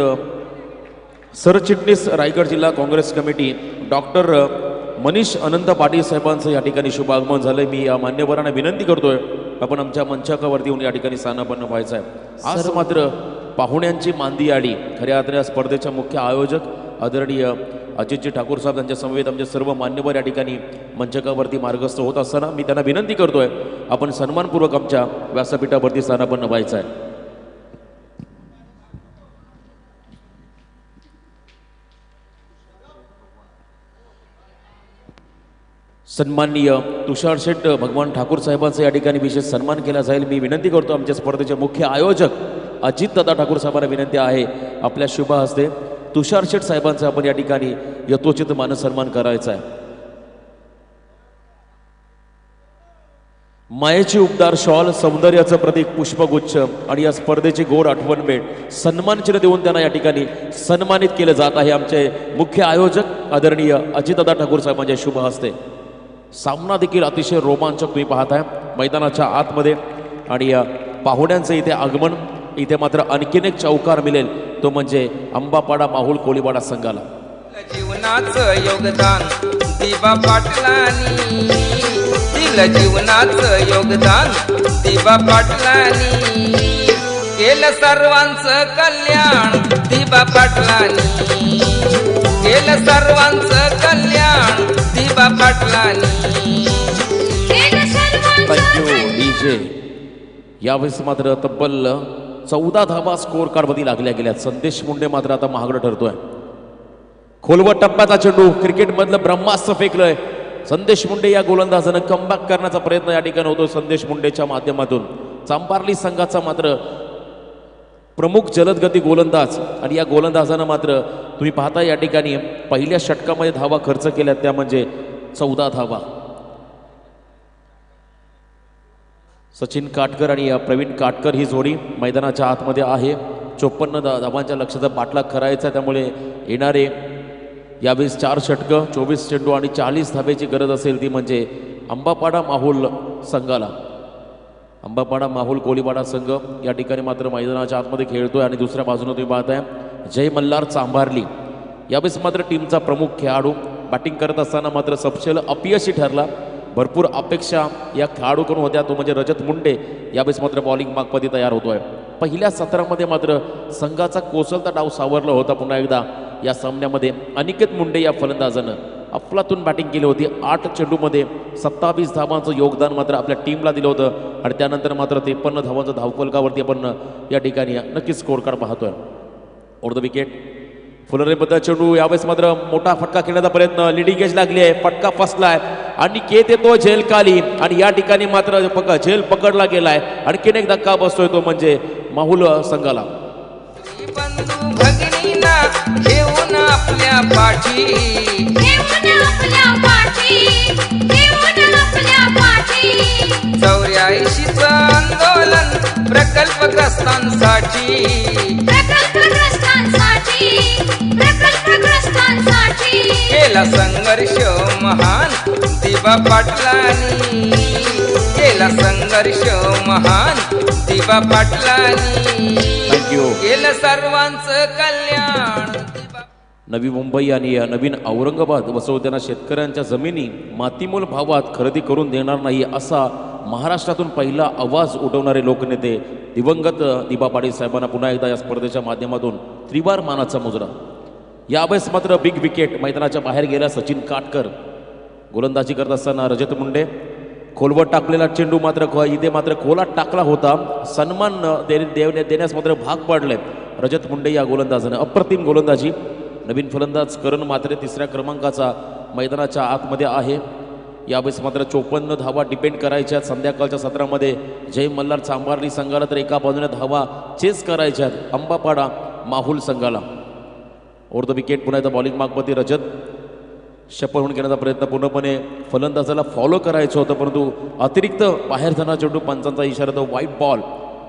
Speaker 6: सरचिटणीस रायगड जिल्हा काँग्रेस कमिटी डॉक्टर मनीष अनंत पाटील साहेबांचं या ठिकाणी शुभागमन झालंय. मी या मान्यवरांना विनंती करतोय आपण आमच्या मंचाकावरती येऊन या ठिकाणी स्थानापन्न व्हायचं आहे. आज मात्र पाहुण्यांची मांदी आली. खऱ्या अर्थाने या स्पर्धेच्या मुख्य आयोजक आदरणीय अजितजी ठाकूर साहेब यांच्या समवेत आमचे सर्व मान्यवर या ठिकाणी मंचकावरती मार्गस्थ होत असताना मी त्यांना विनंती करतोय आपण सन्मानपूर्वक आमच्या व्यासपीठावरती स्थानापन्न व्हायचं आहे. सन्माननीय तुषार शेठ भगवान ठाकूर साहेबांचा या ठिकाणी विशेष सन्मान केला जाईल. मी विनंती करतो आमच्या स्पर्धेचे मुख्य आयोजक अजितदादा ठाकूर साहेबांना विनंती आहे आपल्या शुभ हस्ते तुषार शेठ साहेबांचा आपण या ठिकाणी यथोचित मानसन्मान करायचा आहे. मायेची उपदार शॉल, सौंदर्याचं प्रतीक पुष्पगुच्छ आणि या स्पर्धेची गोड आठवण भेट सन्मानचिन्ह देऊन त्यांना या ठिकाणी सन्मानित केलं जात आहे आमचे मुख्य आयोजक आदरणीय अजितदादा ठाकूर साहेबांच्या शुभ हस्ते. सामना देखील अतिशय रोमांचक तुम्ही पाहताय मैदानाच्या आतमध्ये आणि पाहुण्यांचं इथे आगमन. इथे मात्र आणखीन एक चौकार मिळेल तो म्हणजे अंबापाडा माहुल कोळीवाडा संघाला.
Speaker 9: जीवनाचं योगदान दिबा पाटलांनी दिलं. जीवनाचं योगदान दिबा पाटलांनी केलं. सर्वांचं कल्याण दिबा पाटलांनी केलं. सर्वांचं कल्याण दिबा पाटलांनी.
Speaker 6: Thank you DJ. यावेळेस मात्र तब्बल 14 धावा स्कोर कार्डमध्ये लागल्या गेल्यात. संदेश मुंडे मात्र आता महागडं ठरतोय. खोलवट टप्प्याचा चेंडू क्रिकेटमधलं ब्रह्मास्त्र फेकलंय. संदेश मुंडे या गोलंदाजानं कमबॅक करण्याचा प्रयत्न या ठिकाणी होतो संदेश मुंडेच्या माध्यमातून. चांपार्ली संघाचा मात्र प्रमुख जलदगती गोलंदाज आणि या गोलंदाजानं मात्र तुम्ही पाहता या ठिकाणी पहिल्या षटकामध्ये धावा खर्च केल्यात त्या म्हणजे 14 धावा. सचिन काटकर आणि प्रवीण काटकर ही जोडी मैदानाच्या आतमध्ये आहे. 54 धावांच्या लक्ष्याचा पाठलाग करायचा त्यामुळे येणारे यावेळेस 4 षटकं 24 चेंडू आणि 40 धावेची गरज असेल ती म्हणजे अंबापाडा माहुल संघाला. अंबापाडा माहुल कोळीवाडा संघ या ठिकाणी मात्र मैदानाच्या आतमध्ये खेळतोय आणि दुसऱ्या बाजूने तुम्ही पाहताय जय मल्हार चांभारली यावेळेस मात्र टीमचा प्रमुख खेळाडू. बॅटिंग करत असताना मात्र सपशेल अपयशी ठरला. भरपूर अपेक्षा या खेळाडूकडून होत्या तो म्हणजे रजत मुंडे यावेळेस मात्र बॉलिंग मार्कमध्ये तयार होतोय. पहिल्या सत्रामध्ये मात्र संघाचा कोसळता डाव सावरला होता. पुन्हा एकदा या सामन्यामध्ये अनिकेत मुंडे या फलंदाजानं अफलातून बॅटिंग केली होती. 8 चेंडूमध्ये 27 धावांचं योगदान मात्र आपल्या टीमला दिलं होतं आणि त्यानंतर मात्र 53 धावांचं धावफलकावरती आपण या ठिकाणी नक्कीच स्कोर कार्ड पाहतोय. ओव्हर द विकेट फुलरेबद्दल चेंडू यावेळेस मात्र मोठा फटका खेळण्याचा प्रयत्न, लिडिंग एज लागली आहे, फटका फसलाय आणि केत येतो झेल खाली आणि या ठिकाणी मात्र झेल पकडला गेलाय. आणखीन एक धक्का बसतोय तो म्हणजे माहुल संघाला.
Speaker 9: बंधू भगिनीना घेऊन आपल्या पाठी,
Speaker 4: घेऊन आपल्या पाठी, घेऊन आपल्या पाठी.
Speaker 9: 84चं आंदोलन प्रकल्पग्रस्तांसाठी,
Speaker 4: प्रकल्पग्रस्तांसाठी, प्रकल्पग्रस्तांसाठी.
Speaker 9: केला संघर्ष महान दिबा पाटलांनी, केला संघर्ष महान दिबा पाटलांनी.
Speaker 6: थँक्यू.
Speaker 9: केलं सर्वांचं कल्याण दिबा.
Speaker 6: नवी मुंबई आणि नवीन औरंगाबाद वसवताना शेतकऱ्यांच्या जमिनी मातीमोल भावात खरेदी करून देणार नाही असा महाराष्ट्रातून पहिला आवाज उठवणारे लोकनेते दिवंगत दिबा पाटील साहेबांना पुन्हा एकदा या स्पर्धेच्या माध्यमातून त्रिवार मानाचा मुजरा. यावेळेस मात्र बिग विकेट मैदानाच्या बाहेर गेला सचिन काटकर. गोलंदाजी करत असताना रजत मुंडे खोलवर टाकलेला चेंडू मात्र इथे मात्र खोलात टाकला होता. सन्मान देण्यास मात्र भाग पाडले रजत मुंडे या गोलंदाजाने. अप्रतिम गोलंदाजी. नवीन फलंदाज करण मात्रे 3ऱ्या क्रमांकाचा मैदानाच्या आतमध्ये आहे. यावेळेस मात्र 54 धावा डिपेंड करायच्या संध्याकाळच्या सत्रामध्ये. जय मल्हार चांभारली संघाला तर एका बाजूने धावा चेस करायच्यात अंबापाडा माहुल संघाला. ओव्हर द विकेट पुन्हा एकदा बॉलिंग मार्कमध्ये रजत शपथ होऊन घेण्याचा प्रयत्न, पूर्णपणे फलंदाजाला फॉलो करायचं होतं परंतु अतिरिक्त बाहेर जाणार चेंडू, पंचांचा इशारा, तर व्हाईट बॉल.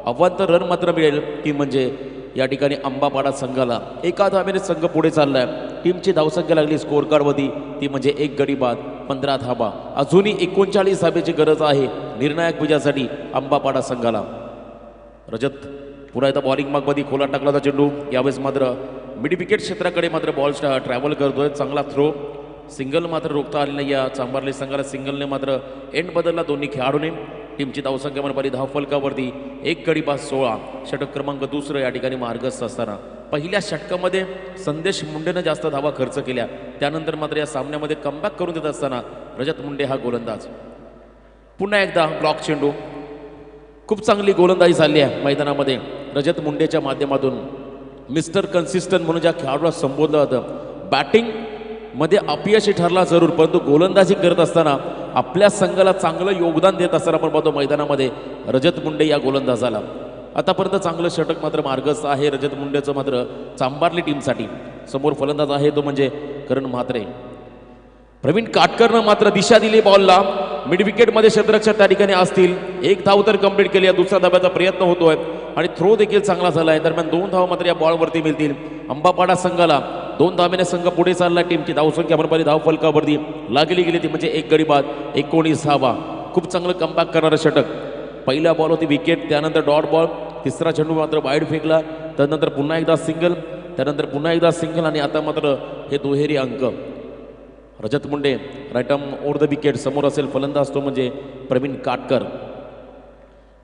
Speaker 6: अवांतर रन मात्र मिळेल ती म्हणजे या ठिकाणी अंबापाडा संघाला. एका धावेने संघ पुढे चाललाय. टीमची धावसंख्या लागली स्कोअर कार्डवरती ती म्हणजे 1 गडी बाद 15 धावा. अजूनही 39 धावेची गरज आहे निर्णायक विजयासाठी अंबापाडा संघाला. रजत पुन्हा एकदा बॉलिंग मार्कमध्ये खोला टाकला होता चेंडू. यावेळेस मात्र मिड विकेट क्षेत्राकडे मात्र बॉल ट्रॅव्हल करतोय. चांगला थ्रो, सिंगल मात्र रोखता आले नाही या चांभारली संघाला. सिंगलने मात्र एंड बदलला दोन्ही खेळाडूंनी. टीमची धावसंख्या म्हणपारी धावफलकावरती 1 गडी बाद 16. षटक क्रमांक 2 या ठिकाणी मार्गस्थ असताना पहिल्या षटकामध्ये संदेश मुंडेनं जास्त धावा खर्च केल्या. त्यानंतर मात्र या सामन्यामध्ये कमबॅक करून देत असताना रजत मुंडे हा गोलंदाज. पुन्हा एकदा ब्लॉक चेंडू. खूप चांगली गोलंदाजी झाली आहे मैदानामध्ये रजत मुंडेच्या माध्यमातून. मिस्टर कन्सिस्टंट म्हणून ज्या खेळाडूला संबोधलं जातं. बॅटिंग मध्ये अपयशी ठरला जरूर परंतु गोलंदाजी करत असताना आपल्या संघाला चांगलं योगदान देत असताना आपण पाहतो मैदानामध्ये रजत मुंडे या गोलंदाजाला. आतापर्यंत चांगलं षटक मात्र मार्गस्थ आहे रजत मुंडेचं मात्र चांभारली टीमसाठी. समोर फलंदाज आहे तो म्हणजे करण म्हात्रे. प्रवीण काटकरनं मात्र दिशा दिली बॉलला. मिड विकेटमध्ये क्षेत्ररक्षक त्या ठिकाणी असतील. 1 धाव तर कंप्लीट केली. दुसऱ्या धाब्याचा प्रयत्न होतोय आणि थ्रो देखील चांगला झाला आहे. दरम्यान 2 धावा मात्र या बॉलवरती मिळतील अंबापाडा संघाला. 2 धावेने संघ पुढे चालला. टीमची धावसंख्या म्हणपारी धावफलकावरती लागली गेली ती म्हणजे 1 गडी बाद 19 धावा. खूप चांगलं कमबॅक करणारं षटक. पहिला बॉल होती विकेट, त्यानंतर डॉट बॉल, तिसरा चेंडू मात्र वाईड फेकला, त्यानंतर पुन्हा एकदा सिंगल, त्यानंतर पुन्हा एकदा सिंगल आणि आता मात्र हे दुहेरी अंक. Rajat Munde right arm over the wicket. समोर असेल फलंदाज तो म्हणजे प्रवीण काटकर.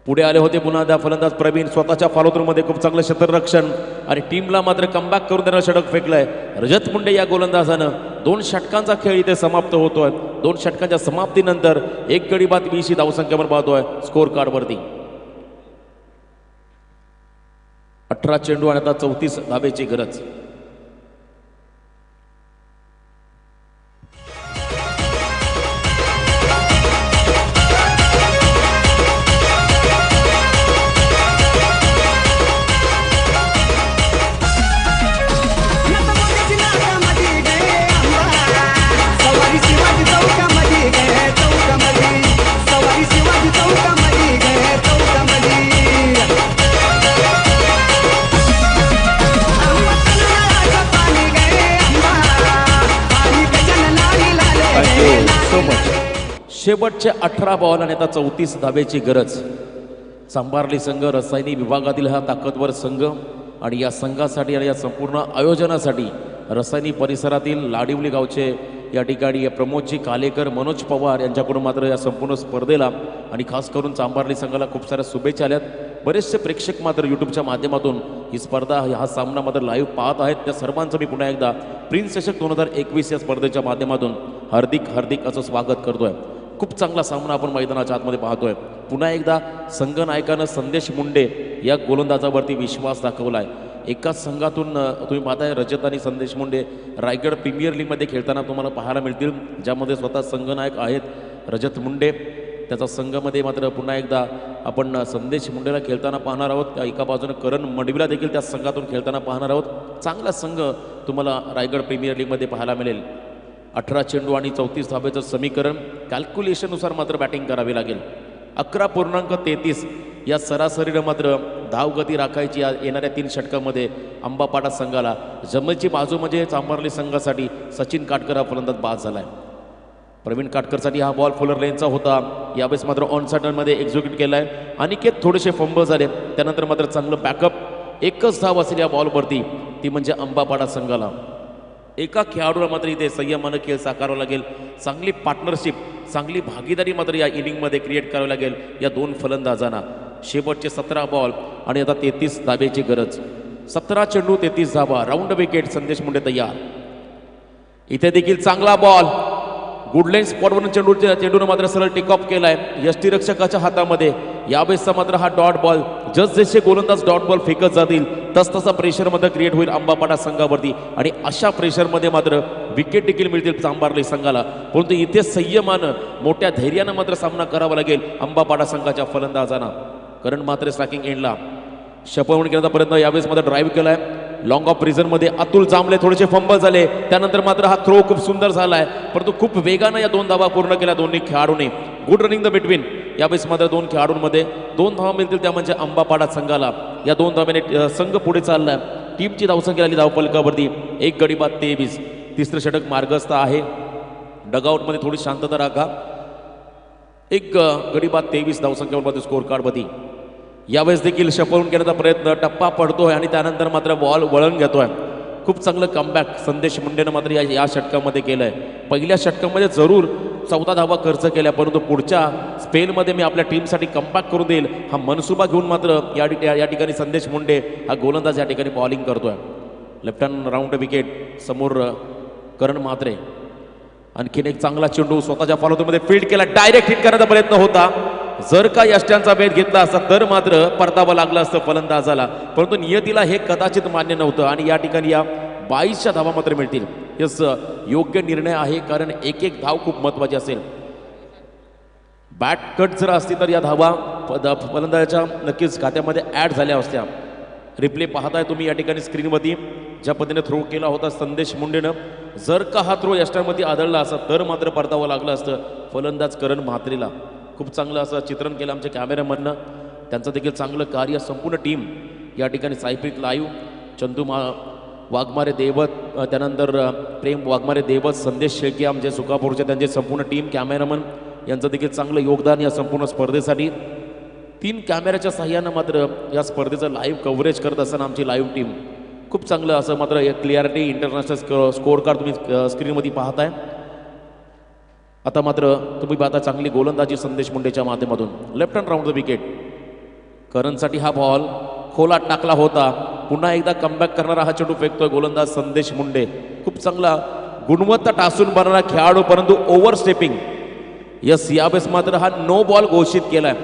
Speaker 6: पुढे आले होते पुन्हा त्या फलंदाज प्रवीण. स्वतःच्या फॉलोथ्रूमध्ये खूप चांगलं क्षेत्ररक्षण आणि टीमला मात्र कमबॅक करून देणारं षटक फेकलंय रजत मुंडे या गोलंदाजानं. 2 षटकांचा खेळ इथे समाप्त होतोय. 2 षटकांच्या समाप्तीनंतर 1 गडी बाद 20 ही धावसंख्येवर पाहतोय स्कोअर कार्डवरती. 18 चेंडू आणि आता 34 धावेची गरज. शेवटचे 18 बॉल आणि आता 34 धावेची गरज. चांभारली संघ रसायनी विभागातील हा ताकदवर संघ आणि या संघासाठी आणि या संपूर्ण आयोजनासाठी रसायनी परिसरातील लाडिवली गावचे या ठिकाणी प्रमोदजी कालेकर, मनोज पवार यांच्याकडून मात्र या संपूर्ण स्पर्धेला आणि खास करून चांभारली संघाला खूप साऱ्या शुभेच्छा आल्यात. बरेचसे प्रेक्षक मात्र यूट्यूबच्या माध्यमातून ही स्पर्धा हा सामना मात्र लाईव्ह पाहत आहेत. त्या सर्वांचं मी पुन्हा एकदा प्रिन्स चषक 2021 या स्पर्धेच्या माध्यमातून हार्दिक हार्दिक असं स्वागत करतोय. खूप चांगला सामना आपण मैदानाच्या आतमध्ये पाहतोय. पुन्हा एकदा संघनायकानं संदेश मुंडे या गोलंदाजावरती विश्वास दाखवला आहे. एकाच संघातून तुम्ही पाहताय रजत आणि संदेश मुंडे रायगड प्रीमियर लीगमध्ये खेळताना तुम्हाला पाहायला मिळतील, ज्यामध्ये स्वतः संघनायक आहेत रजत मुंडे. त्याचा संघामध्ये मात्र पुन्हा एकदा आपण संदेश मुंडेला खेळताना पाहणार आहोत. एका बाजूने करण मडवीला देखील त्या संघातून खेळताना पाहणार आहोत. चांगला संघ तुम्हाला रायगड प्रीमियर लीगमध्ये पाहायला मिळेल. 18 चेंडू आणि 34 धाब्याचं समीकरण कॅल्क्युलेशननुसार मात्र बॅटिंग करावी लागेल. 11.33 या सरासरीनं मात्र धावगती राखायची येणाऱ्या 3 षटकामध्ये अंबापाडा संघाला. जमेची बाजू म्हणजे चांभारली संघासाठी सचिन काटकर हा फलंदाज बाद झाला आहे. प्रवीण काटकरसाठी हा बॉल फुलर लेनचा होता. यावेळेस मात्र ऑन साइडमध्ये एक्झिक्यूट केला आहे. अनिकेत थोडेसे फंबल झाले, त्यानंतर मात्र चांगलं बॅकअप. एकच धाव असेल या बॉलवरती, ती म्हणजे अंबापाडा संघाला. एका खेळाडूला मात्र इथे संयमानं खेळ साकारावा लागेल. चांगली पार्टनरशिप, चांगली भागीदारी मात्र या इनिंगमध्ये क्रिएट करावी लागेल या 2 फलंदाजांना. शेवटचे 17 बॉल आणि आता 33 धाब्याची गरज. 17 चेंडू 33 धाबा. Round wicket. संदेश मुंडे तयार. इथे देखील चांगला बॉल. गुडलाईन स्पॉटवरून चेंडूनं मात्र सरळ टेक ऑफ केलाय यष्टीरक्षकाच्या हातामध्ये. यावेळेसचा मात्र हा डॉट बॉल. जसे गोलंदाज डॉट बॉल फेकत जातील तसतसा प्रेशर मात्र क्रिएट होईल अंबापाडा संघावरती आणि अशा प्रेशरमध्ये मात्र विकेट देखील मिळतील चांभारली संघाला. परंतु इथे संयमानं मोठ्या धैर्यानं मात्र सामना करावा लागेल अंबापाडा संघाच्या फलंदाजांना. कारण मात्र स्ट्रायकिंग एंडला शपवून घेण्याचा प्रयत्न यावेळेस मात्र ड्राईव्ह केलाय. लॉंग ऑफ प्रिझनमध्ये अतुल जांभळे थोडेसे फंबल झाले. त्यानंतर मात्र हा थ्रो खूप सुंदर झालाय, परंतु खूप वेगानं या 2 धावा पूर्ण केल्या दोन्ही खेळाडूंनी. Good running the between. यावेळेस मात्र 2 खेळाडूंमध्ये 2 धावा मिळतील, त्या म्हणजे अंबापाडा संघाला. या 2 धाव्याने संघ पुढे चाललाय. टीमची धावसंख्या आली धावफलकावरती 1 गडी बाद 23. तिसरं षटक मार्गस्थ आहे. डगआउटमध्ये थोडी शांतता राखा. 1 गडी बाद 23 धावसंख्येवर स्कोर कार्डवरती. यावेळेस देखील शपवून घेण्याचा प्रयत्न. टप्पा पडतोय आणि त्यानंतर मात्र बॉल वळण घेतोय. खूप चांगलं कमबॅक संदेश मुंडेनं मात्र या षटकामध्ये केलंय. पहिल्या षटकामध्ये जरूर 14 धावा खर्च केल्या, परंतु पुढच्या स्पेलमध्ये मी आपल्या टीमसाठी कमबॅक करून देईल हा मनसुबा घेऊन मात्र या ठिकाणी संदेश मुंडे हा गोलंदाज या ठिकाणी बॉलिंग करतोय. Left hand round wicket. समोर करण म्हात्रे. आणखीन एक चांगला चेंडू स्वतःच्या फॉलोमध्ये फील्ड केला. डायरेक्ट हिट करण्याचा प्रयत्न होता. जर का यष्ट्यांचा भेद घेतला असता तर मात्र परतावं लागलं असतं फलंदाजाला, परंतु नियतीला हे कदाचित मान्य नव्हतं आणि या ठिकाणी या 22च्या धावा मात्र मिळतील. यस, योग्य निर्णय आहे, कारण एक एक धाव खूप महत्वाची असेल. बॅट कट जर असती तर या धावा फलंदाजाच्या नक्कीच खात्यामध्ये ॲड झाल्या असत्या. रिप्ले पाहताय तुम्ही या ठिकाणी स्क्रीनवरती ज्या पद्धतीने थ्रो केला होता संदेश मुंडेनं. जर का हा थ्रो यष्ट्यांमध्ये आदळला असता तर मात्र परतावं लागलं असतं फलंदाज करण म्हात्रेला. खूप चांगलं असं चित्रण केलं आमच्या कॅमेरामॅननं. त्यांचं देखील चांगलं कार्य. संपूर्ण टीम या ठिकाणी सायप्रिक लाईव्ह. चंदू वाघमारे देवत, त्यानंतर प्रेम वाघमारे देवत, संदेश शेळके आमचे सुकापूरचे, त्यांचे संपूर्ण टीम, कॅमेरामन यांचं देखील चांगलं योगदान या संपूर्ण स्पर्धेसाठी. 3 कॅमेऱ्याच्या साह्यानं मात्र या स्पर्धेचं लाईव्ह कव्हरेज करत असताना आमची लाईव्ह टीम खूप चांगलं असं मात्र क्लिअरिटी इंटरनॅशनल स्कोअर कार्ड तुम्ही स्क्रीनमध्ये पाहताय. आता मात्र तुम्ही पाहता चांगली गोलंदाजी संदेश मुंडेच्या माध्यमातून. Left hand round the wicket. करणसाठी हा बॉल खोलात टाकला होता. पुन्हा एकदा कमबॅक करणारा हा चेंडू फेकतोय गोलंदाज संदेश मुंडे. खूप चांगला गुणवत्ता टासून बनणारा खेळाडू, परंतु ओव्हर स्टेपिंग. यस, यावेळेस मात्र हा नो बॉल घोषित केलाय.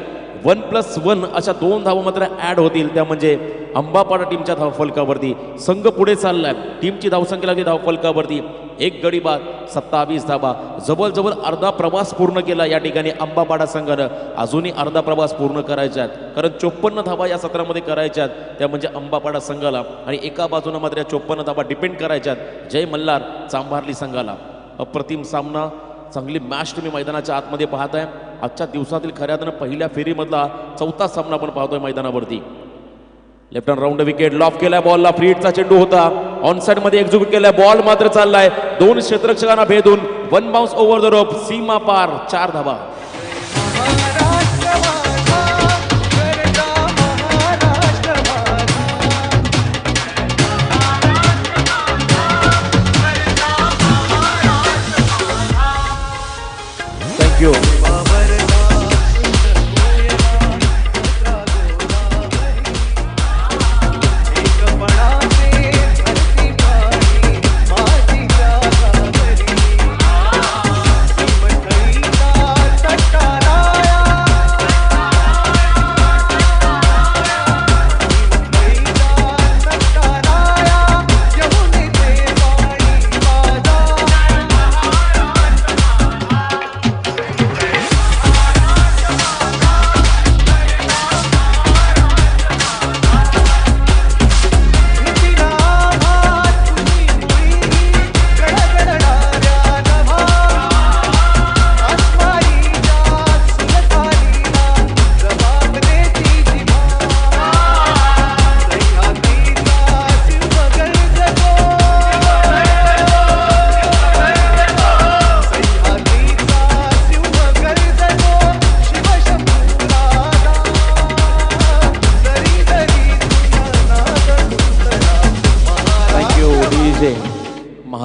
Speaker 6: 1+1 अशा 2 धावा मात्र ॲड होतील, त्या म्हणजे अंबापाडा टीमच्या धावफलकावरती. संघ पुढे चाललाय. टीमची धावसंख्या लागली धावफलकावरती 1 गडी बाद 27 धावा. जवळजवळ अर्धा प्रवास पूर्ण केला या ठिकाणी अंबापाडा संघानं. अजूनही अर्धा प्रवास पूर्ण करायचा आहेत, कारण 54 धावा या सत्रामध्ये करायच्या आहेत, त्या म्हणजे अंबापाडा संघाला. आणि एका बाजूनं मात्र या 54 धावा डिपेंड करायच्या आहेत जय मल्हार चांभारली संघाला. अप्रतिम सामना, चांगली मॅच तुम्ही मैदानाच्या आतमध्ये पाहताय. आजच्या दिवसातील खऱ्या अर्थानं पहिल्या फेरीमधला 4था सामना आपण पाहतोय मैदानावरती. Left hand round wicket. Loaf केलाय बॉलला. फ्री हिटचा चेंडू होता. ऑन साइड मध्ये एक्झिक्यूट केलाय. बॉल मात्र चाललाय 2 क्षेत्ररक्षकांना भेदून. 1 बाउन्स ओव्हर द रोप. सीमा पार. 4 धावा. थँक्यू.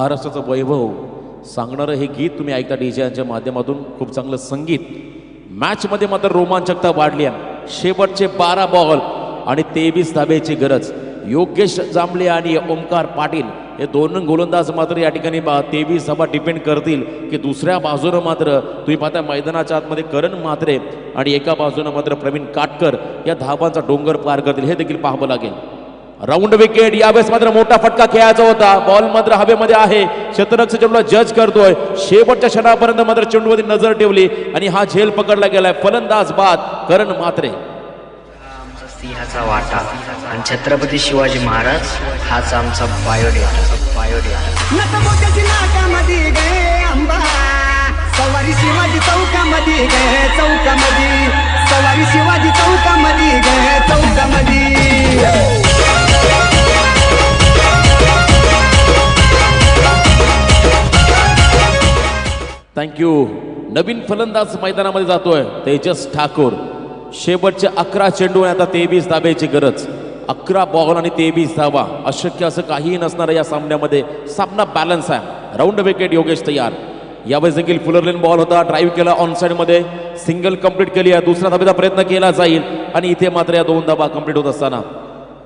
Speaker 6: महाराष्ट्राचं वैभव सांगणारं हे गीत तुम्ही ऐकता डी यांच्या माध्यमातून. खूप चांगलं संगीत. मॅचमध्ये मात्र रोमांचकता वाढली आहे. शेवटचे 12 बॉल आणि 23 धाब्याची गरज. योगेश जांभळे आणि ओमकार पाटील हे दोन गोलंदाज मात्र या ठिकाणी 23 धाबा डिपेंड करतील की दुसऱ्या बाजूनं मात्र तुम्ही पाहता मैदानाच्या आतमध्ये करण म्हात्रे आणि एका बाजूनं मात्र प्रवीण काटकर या धाबांचा डोंगर पार करतील हे देखील पाहावं लागेल. Round wicket. यावेळेस मात्र मोठा फटका खेळायचा होता. बॉल मात्र हवेमध्ये आहे. शतरक्षक चेंडूला जज करतोय. शेवटच्या क्षणापर्यंत मात्र चेंडूवरती नजर ठेवली आणि हा झेल पकडला गेलाय. फलंदाज बाद करण म्हात्रे.
Speaker 8: आमचा सिंहाचा वाटा आणि छत्रपती शिवाजी महाराज हाच आमचा बायोडेटा.
Speaker 7: नटमोक्याची नाकामध्ये गे अंबा सवारी शिवाजी चौकामध्ये गे चौकामध्ये सवारी शिवाजी चौकामध्ये गे चौकामध्ये.
Speaker 6: थँक्यू. नवीन फलंदाज मैदानामध्ये जातोय तेजस ठाकूर. शेवटचे 11 चेंडू आणि आता 23 धाब्याची गरज. 11 बॉल आणि 23 धावा. अशक्य असं काहीही नसणार या सामन्यामध्ये. सामना बॅलन्स आहे. Round wicket. योगेश तयार. यावेळेस देखील फुलरलेन बॉल होता. ड्राईव्ह केला ऑन साईडमध्ये. सिंगल कंप्लीट केली आहे. दुसरा धाब्याचा प्रयत्न केला जाईल आणि इथे मात्र या 2 धाबा कंप्लीट होत असताना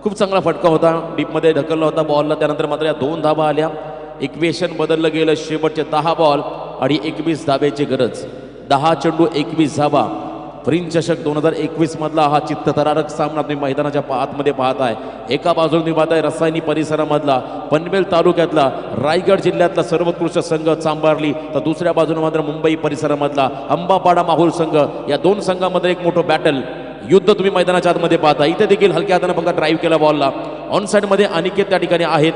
Speaker 6: खूप चांगला फटका होता. डीपमध्ये ढकलला होता बॉलला. त्यानंतर मात्र या 2 धाबा आल्या. इक्वेशन बदललं गेलं. शेवटचे 10 बॉल आणि 21 धाब्याची गरज. 10 चेंडू 21 धाबा. प्रिन्स चषक 2021 मधला हा चित्तथरारक सामना तुम्ही मैदानाच्या आतमध्ये पाहताय. एका बाजूला तुम्ही पाहताय रसायनी परिसरामधला पनवेल तालुक्यातला रायगड जिल्ह्यातला सर्वोत्कृष्ट संघ चांभारली, तर दुसऱ्या बाजूला मात्र मुंबई परिसरामधला अंबापाडा माहुल संघ. या 2 संघामध्ये एक मोठं बॅटल युद्ध तुम्ही मैदानाच्या आतमध्ये पाहता. इथे देखील हलक्या हाताने फक्त ड्राईव्ह केला बॉलला. ऑन साईडमध्ये अनिकेत त्या ठिकाणी आहेत.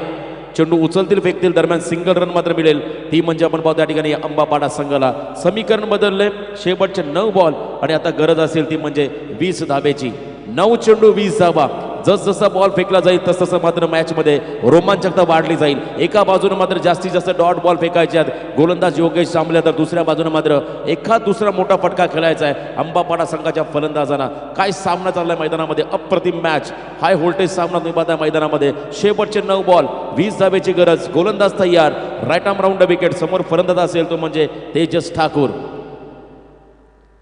Speaker 6: चेंडू उचलतील फेकतील दरम्यान सिंगल रन मात्र मिळेल. ती म्हणजे आपण पाहतो या ठिकाणी अंबापाडा संघाला. समीकरण बदलले. शेवटचे 9 बॉल आणि आता गरज असेल ती म्हणजे 20 धाब्याची. 9 चेंडू 20 धाबा. जसजसा बॉल फेकला जाईल तसतसं मात्र मॅचमध्ये रोमांचकता वाढली जाईल. एका बाजूने मात्र जास्तीत जास्त डॉट बॉल फेकायचे आहेत गोलंदाज योगेश जांभळे, तर दुसऱ्या बाजूने मात्र एखाद दुसरा मोठा फटका खेळायचा आहे अंबापाडा संघाच्या फलंदाजांना. काय सामना चाललाय मैदानामध्ये. अप्रतिम मॅच. हाय व्होल्टेज सामना तुम्ही पाहता मैदानामध्ये. शेवटचे 9 बॉल 20 धाब्याची गरज. गोलंदाज तयार. Right arm round wicket. समोर फलंदाज असेल तो म्हणजे तेजस ठाकूर.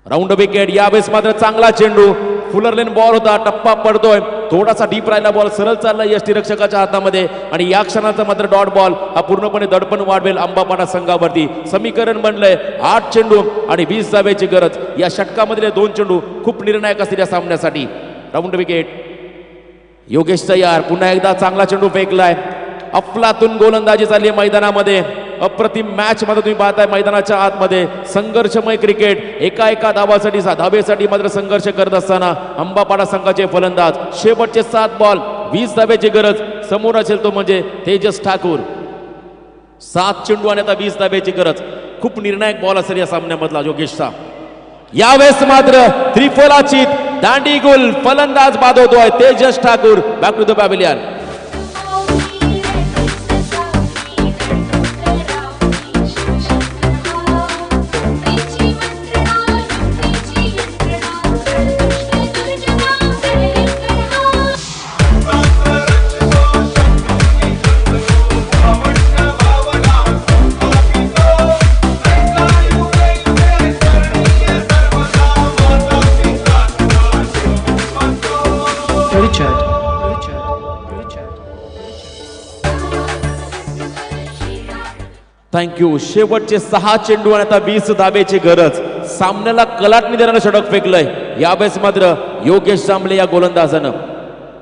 Speaker 6: Round wicket. यावेळेस मात्र चांगला चेंडू. फुलरलेन बॉल होता. टप्पा पडतोय. थोडासा डीप राहिला बॉल. सरळ चालला यष्टीरक्षकाच्या हातामध्ये आणि या क्षणाचा मात्र डॉट बॉल हा पूर्णपणे दडपण वाढवेल अंबापाडा संघावरती. समीकरण बनलंय 8 चेंडू आणि 20 धाब्याची गरज. या षटकामधले 2 चेंडू खूप निर्णायक असतील या सामन्यासाठी. Round wicket. योगेश तयार. पुन्हा एकदा चांगला चेंडू फेकलाय. अफलातून गोलंदाजी चालली मैदानामध्ये. अप्रतिम मॅच मध्ये तुम्ही पाहताय मैदानाच्या आतमध्ये. संघर्षमय क्रिकेट. एका धावासाठी धाबेसाठी मात्र संघर्ष करत असताना अंबापाडा संघाचे फलंदाज. शेवटचे 7 बॉल 20 धाब्याची गरज. समोर असेल तो म्हणजे तेजस ठाकूर. 7 चेंडू आणि आता 20 धाब्याची गरज. खूप निर्णायक बॉल असेल या सामन्यामधला योगेशचा. यावेळेस मात्र त्रिफलाची दांडी गोल. फलंदाज बाद होतोय Tejas Thakur. Back to the pavilion. Thank you. शेवटचे 6 चेंडू आणि आता 20 धाब्याची गरज. सामन्याला कलाटणी देणारं षटक फेकलंय यावेळेस मात्र योगेश जांभळे या गोलंदाजानं.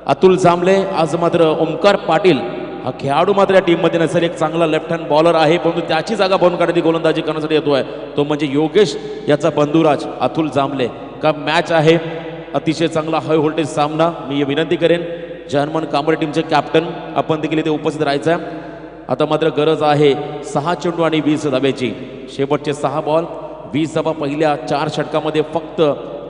Speaker 6: अतुल जांभळे आज मात्र ओमकार पाटील हा खेळाडू मात्र या टीममध्ये नसेल. एक चांगला लेफ्ट हँड बॉलर आहे परंतु त्याची जागा भरून काढण्याची गोलंदाजी करण्यासाठी येतोय तो म्हणजे योगेश याचा बंधुराज अतुल जांभळे. का मॅच आहे अतिशय चांगला हाय व्होल्टेज सामना. मी विनंती करेन जर्मन कांबळे टीमचे कॅप्टन आपण देखील इथे उपस्थित राहायचं आहे. आता मात्र गरज आहे 6 चेंडू आणि 20 धाब्याची. शेवटचे 6 बॉल 20 धाबा. पहिल्या 4 षटकामध्ये फक्त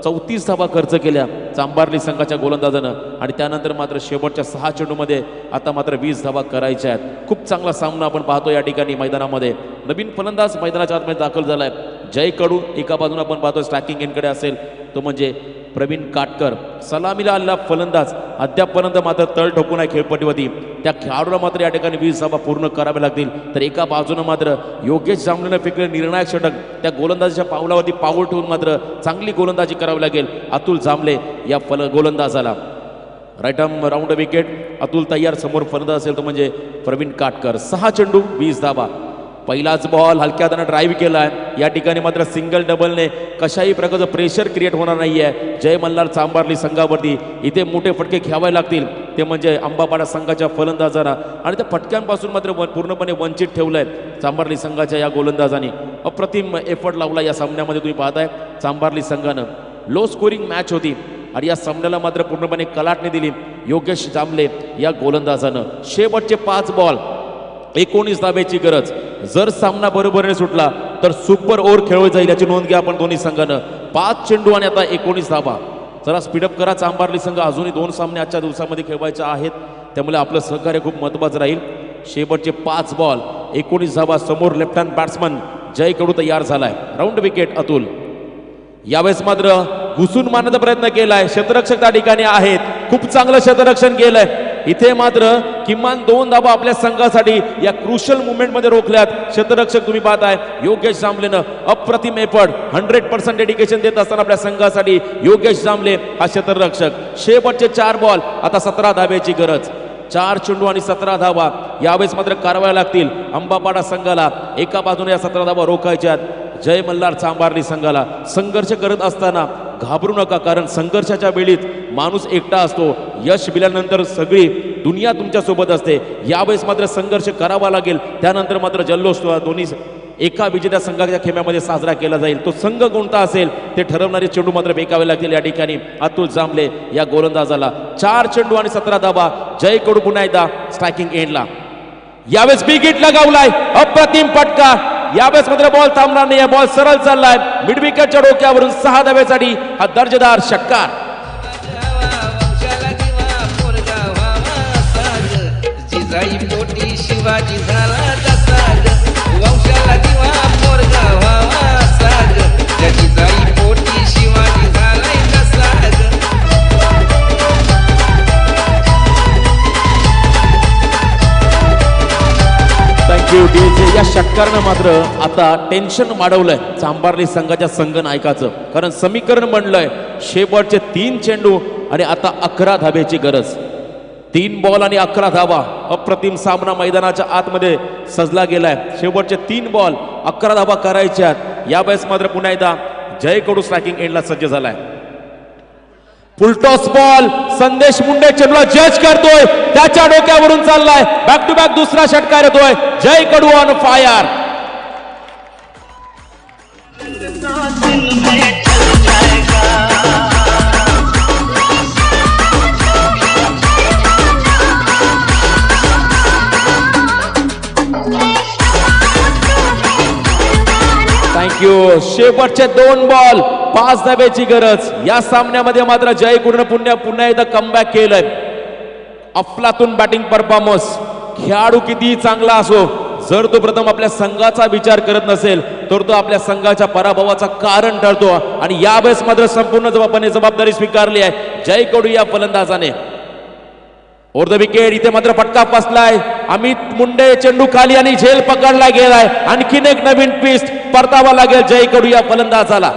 Speaker 6: 34 धाबा खर्च केल्या चांभारली संघाच्या गोलंदाजानं आणि त्यानंतर मात्र शेवटच्या 6 चेंडूमध्ये आता मात्र 20 धाबा करायच्या आहेत. खूप चांगला सामना आपण पाहतो या ठिकाणी मैदानामध्ये. नवीन फलंदाज मैदानाच्या आतमध्ये दाखल झालाय जय कडू. एका बाजूने आपण पाहतो स्ट्रायकिंग एंडकडे असेल तो म्हणजे प्रवीण काटकर. सलामीला आलेला फलंदाज अद्यापपर्यंत मात्र तळ ठोकून आहे खेळपट्टीवरती. त्या खेळाडूला मात्र या ठिकाणी 20 धावा पूर्ण कराव्या लागतील. तर एका बाजूनं मात्र योगेश जांभळेनं फेकले निर्णायक षटक. त्या गोलंदाजीच्या पावलावरती पाऊल ठेवून मात्र चांगली गोलंदाजी करावी लागेल अतुल जांभळे या गोलंदाजाला. Right arm round wicket. Atul तयार. समोर फलंदाज असेल तो म्हणजे प्रवीण काटकर. 6 चेंडू 20 धावा. पहिलाच बॉल हलक्या हाताने ड्राईव्ह केला आहे. या ठिकाणी मात्र सिंगल डबलने कशाही प्रकारचं प्रेशर क्रिएट होणार नाही आहे जय मल्हार चांभारली संघावरती. इथे मोठे फटके घ्यावे लागतील ते म्हणजे अंबापाडा संघाच्या फलंदाजांना. आणि त्या फटक्यांपासून मात्र पूर्णपणे वंचित ठेवलंय चांभारली संघाच्या या गोलंदाजांनी. अप्रतिम एफर्ट लावला या सामन्यामध्ये. तुम्ही पाहताय चांभारली संघानं लो स्कोरिंग मॅच होती आणि या सामन्याला मात्र पूर्णपणे कलाटणी दिली योगेश जांभळे या गोलंदाजानं. शेवटचे 5 बॉल 19 धाब्याची गरज. जर सामना बरोबरीने सुटला तर सुपर ओव्हर खेळवली जाईल याची नोंद घ्या आपण दोन्ही संघानं. 5 चेंडू आणि आता 19 धाबा. जरा स्पीडअप करा चांभारली संघ. अजूनही 2 सामने आजच्या दिवसामध्ये खेळवायचे आहेत त्यामुळे आपलं सहकार्य खूप महत्त्वाचं राहील. शेवटचे 5 बॉल 19 धाबा. समोर लेफ्ट हँड बॅट्समन जय कडू तयार झालाय. Round wicket Atul. यावेळेस मात्र घुसून मारण्याचा प्रयत्न केलाय. क्षेत्ररक्षक त्या ठिकाणी आहेत. खूप चांगलं क्षेत्ररक्षण केलंय. इथे मात्र किमान 2 धाबा आपल्या संघासाठी या क्रुशल मुवमेंटमध्ये रोखल्यात. क्षेत्ररक्षक तुम्ही पाहताय योगेश जांभळेनं अप्रतिम एफर्ट 100% डेडिकेशन देत असताना आपल्या संघासाठी योगेश जांभळे हा क्षेत्ररक्षक. शेवटचे 4 बॉल आता 17 धाब्याची गरज. 4 चेंडू आणि 17 धावा. यावेळेस मात्र कारवाया लागतील अंबापाडा संघाला. एका बाजूने या 17 धावा रोखायच्यात जय मल्हार चांभारली संघाला. संघर्ष करत असताना घाबरू नका कारण संघर्षाच्या वेळीच माणूस एकटा असतो. यश मिळाल्यानंतर सगळी दुनिया तुमच्या सोबत असते. यावेळेस मात्र संघर्ष करावा लागेल. त्यानंतर मात्र जल्लोष दोन्ही एका विजेत्या संघाच्या खेम्यामध्ये साजरा केला जाईल. तो संघ कोणता असेल ते ठरवणारे चेंडू मात्र फेकावे लागतील या ठिकाणी अतुल जांभळे या गोलंदाजाला. 4 चेंडू आणि 17 धाबा. जय कडू पुन्हा एकदा स्ट्रायकिंग एंडला. यावेळेस बिग हिट लगावलाय. अप्रतिम फटका. यावेळेस मात्र बॉल थांबणार नाही. बॉल सरळ चाललाय मिड विकेटच्या डोक्यावरून 6 धाब्यासाठी हा दर्जेदार षटकार.
Speaker 9: जिजाई पोटी शिवाजी झाला तसाग. वंशाला दिवा पोरगा व्हावा साग. जिजाई पोटी शिवाजी झालाय तसाग.
Speaker 6: Thank you DJ. या षटकारानं मात्र आता टेन्शन वाढवलंय चांभारली संघाच्या संघ नायकाचं. कारण समीकरण बनलंय शेवटचे 3 चेंडू आणि आता 11 धाब्याची गरज. 3 बॉल आणि 11 धावा. अप्रतिम सामना मैदानाच्या आतमध्ये सजला गेलाय. शेवटचे 3 बॉल 11 धावा करायच्यात. यावेळेस मात्र पुन्हा एकदा जय कडू स्ट्रायकिंग एंडला सज्ज झालाय. फुलटॉस बॉल संदेश मुंडे चेंडूला जज करतोय. त्याच्या डोक्यावरून चाललाय. बॅक टू बॅक दुसरा षटकार येतोय. जय कडू ऑन फायर. थँक्यू. शेवटचे 2 बॉल 5 धाब्याची गरज. या सामन्यामध्ये मात्र जय कडून पुन्हा एकदा कमबॅक केलंय. अफलातून बॅटिंग परफॉर्मन्स. खेळाडू कितीही चांगला असो जर तो प्रथम आपल्या संघाचा विचार करत नसेल तर तो आपल्या संघाच्या पराभवाचा कारण ठरतो. आणि यावेळेस मात्र संपूर्ण जबाबदारी स्वीकारली आहे जय कडू या फलंदाजाने. Over the wicket. इथे मात्र फटका फसलाय. अमित मुंडे चेंडू खाली आणि झेल पकडला गेलाय. आणखीन एक नवीन ट्विस्ट परतावा लागेल जय कडू या फलंदाजाला.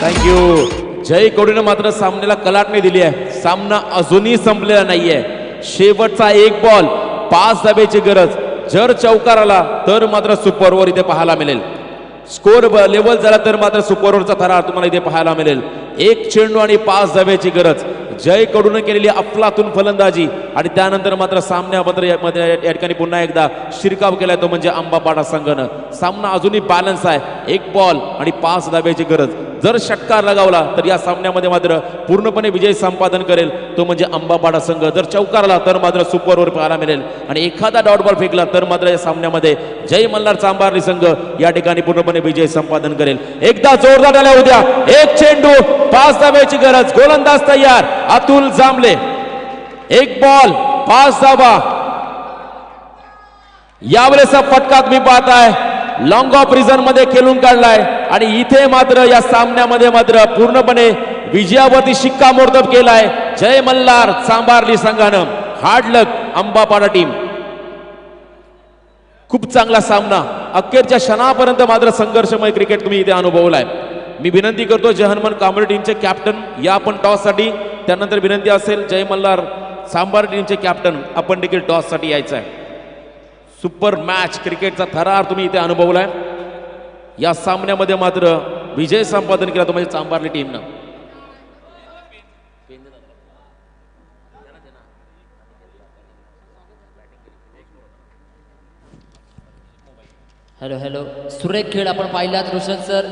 Speaker 6: थँक्यू. जय कडूने मात्र सामन्याला कलाटणी दिली आहे. सामना अजूनही संपलेला नाहीये. शेवटचा 1 बॉल 5 धाब्याची गरज. जर चौकार आला तर मात्र सुपर ओव्हर इथे पाहायला मिळेल. स्कोर लेवल झाला तर मात्र सुपर ओव्हरचा थरार तुम्हाला इथे पाहायला मिळेल. 1 चेंडू आणि 5 धाब्याची गरज. जय कडून केलेली अफलातून फलंदाजी आणि त्यानंतर मात्र सामन्यामध्ये या ठिकाणी पुन्हा एकदा शिरकाव केलाय तो म्हणजे अंबापाडा संघानं. सामना अजूनही बॅलन्स आहे. 1 बॉल आणि 5 धाब्याची गरज. जर षटकार लगावला तर या सामन्यामध्ये मात्र पूर्णपणे विजय संपादन करेल तो म्हणजे अंबापाडा संघ. जर चौकार आला तर मात्र सुपर ओव्हर पाहायला मिळेल आणि एखादा डॉट बॉल फेकला तर मात्र या सामन्यामध्ये जय मल्हार चांभारली संघ या ठिकाणी पूर्णपणे विजय संपादन करेल. एकदा जोरदार झाला उद्या एक चेंडू 5 धाब्याची गरज. गोलंदाज तयार अतुल जांभळे. एक बॉल 5 धाबा. यावेळेचा फटका तुम्ही पाहताय लॉंग ऑफ रिझन मध्ये खेळून काढलाय आणि इथे मात्र या सामन्यामध्ये मात्र पूर्णपणे विजयावरती शिक्कामोर्तब केलाय जय मल्हार चांभारली संघानं. हार्ड लक अंबापाडा टीम. खूप चांगला सामना अखेरच्या क्षणापर्यंत मात्र संघर्षमय क्रिकेट तुम्ही इथे अनुभवलाय. मी विनंती करतो जय हनुमान कांबळे टीमचे कॅप्टन या आपण टॉस साठी. त्यानंतर विनंती असेल जय मल्हार चांभार टीमचे कॅप्टन आपण देखील टॉस साठी यायचं आहे. सुपर मॅच क्रिकेटचा थरार तुम्ही इथे अनुभवलाय. या सामन्यामध्ये मात्र विजय संपादन केला तो म्हणजे चांभारली टीमनं.
Speaker 10: हॅलो हॅलो सुरेख खेळ आपण पाहिलात रोशन सर.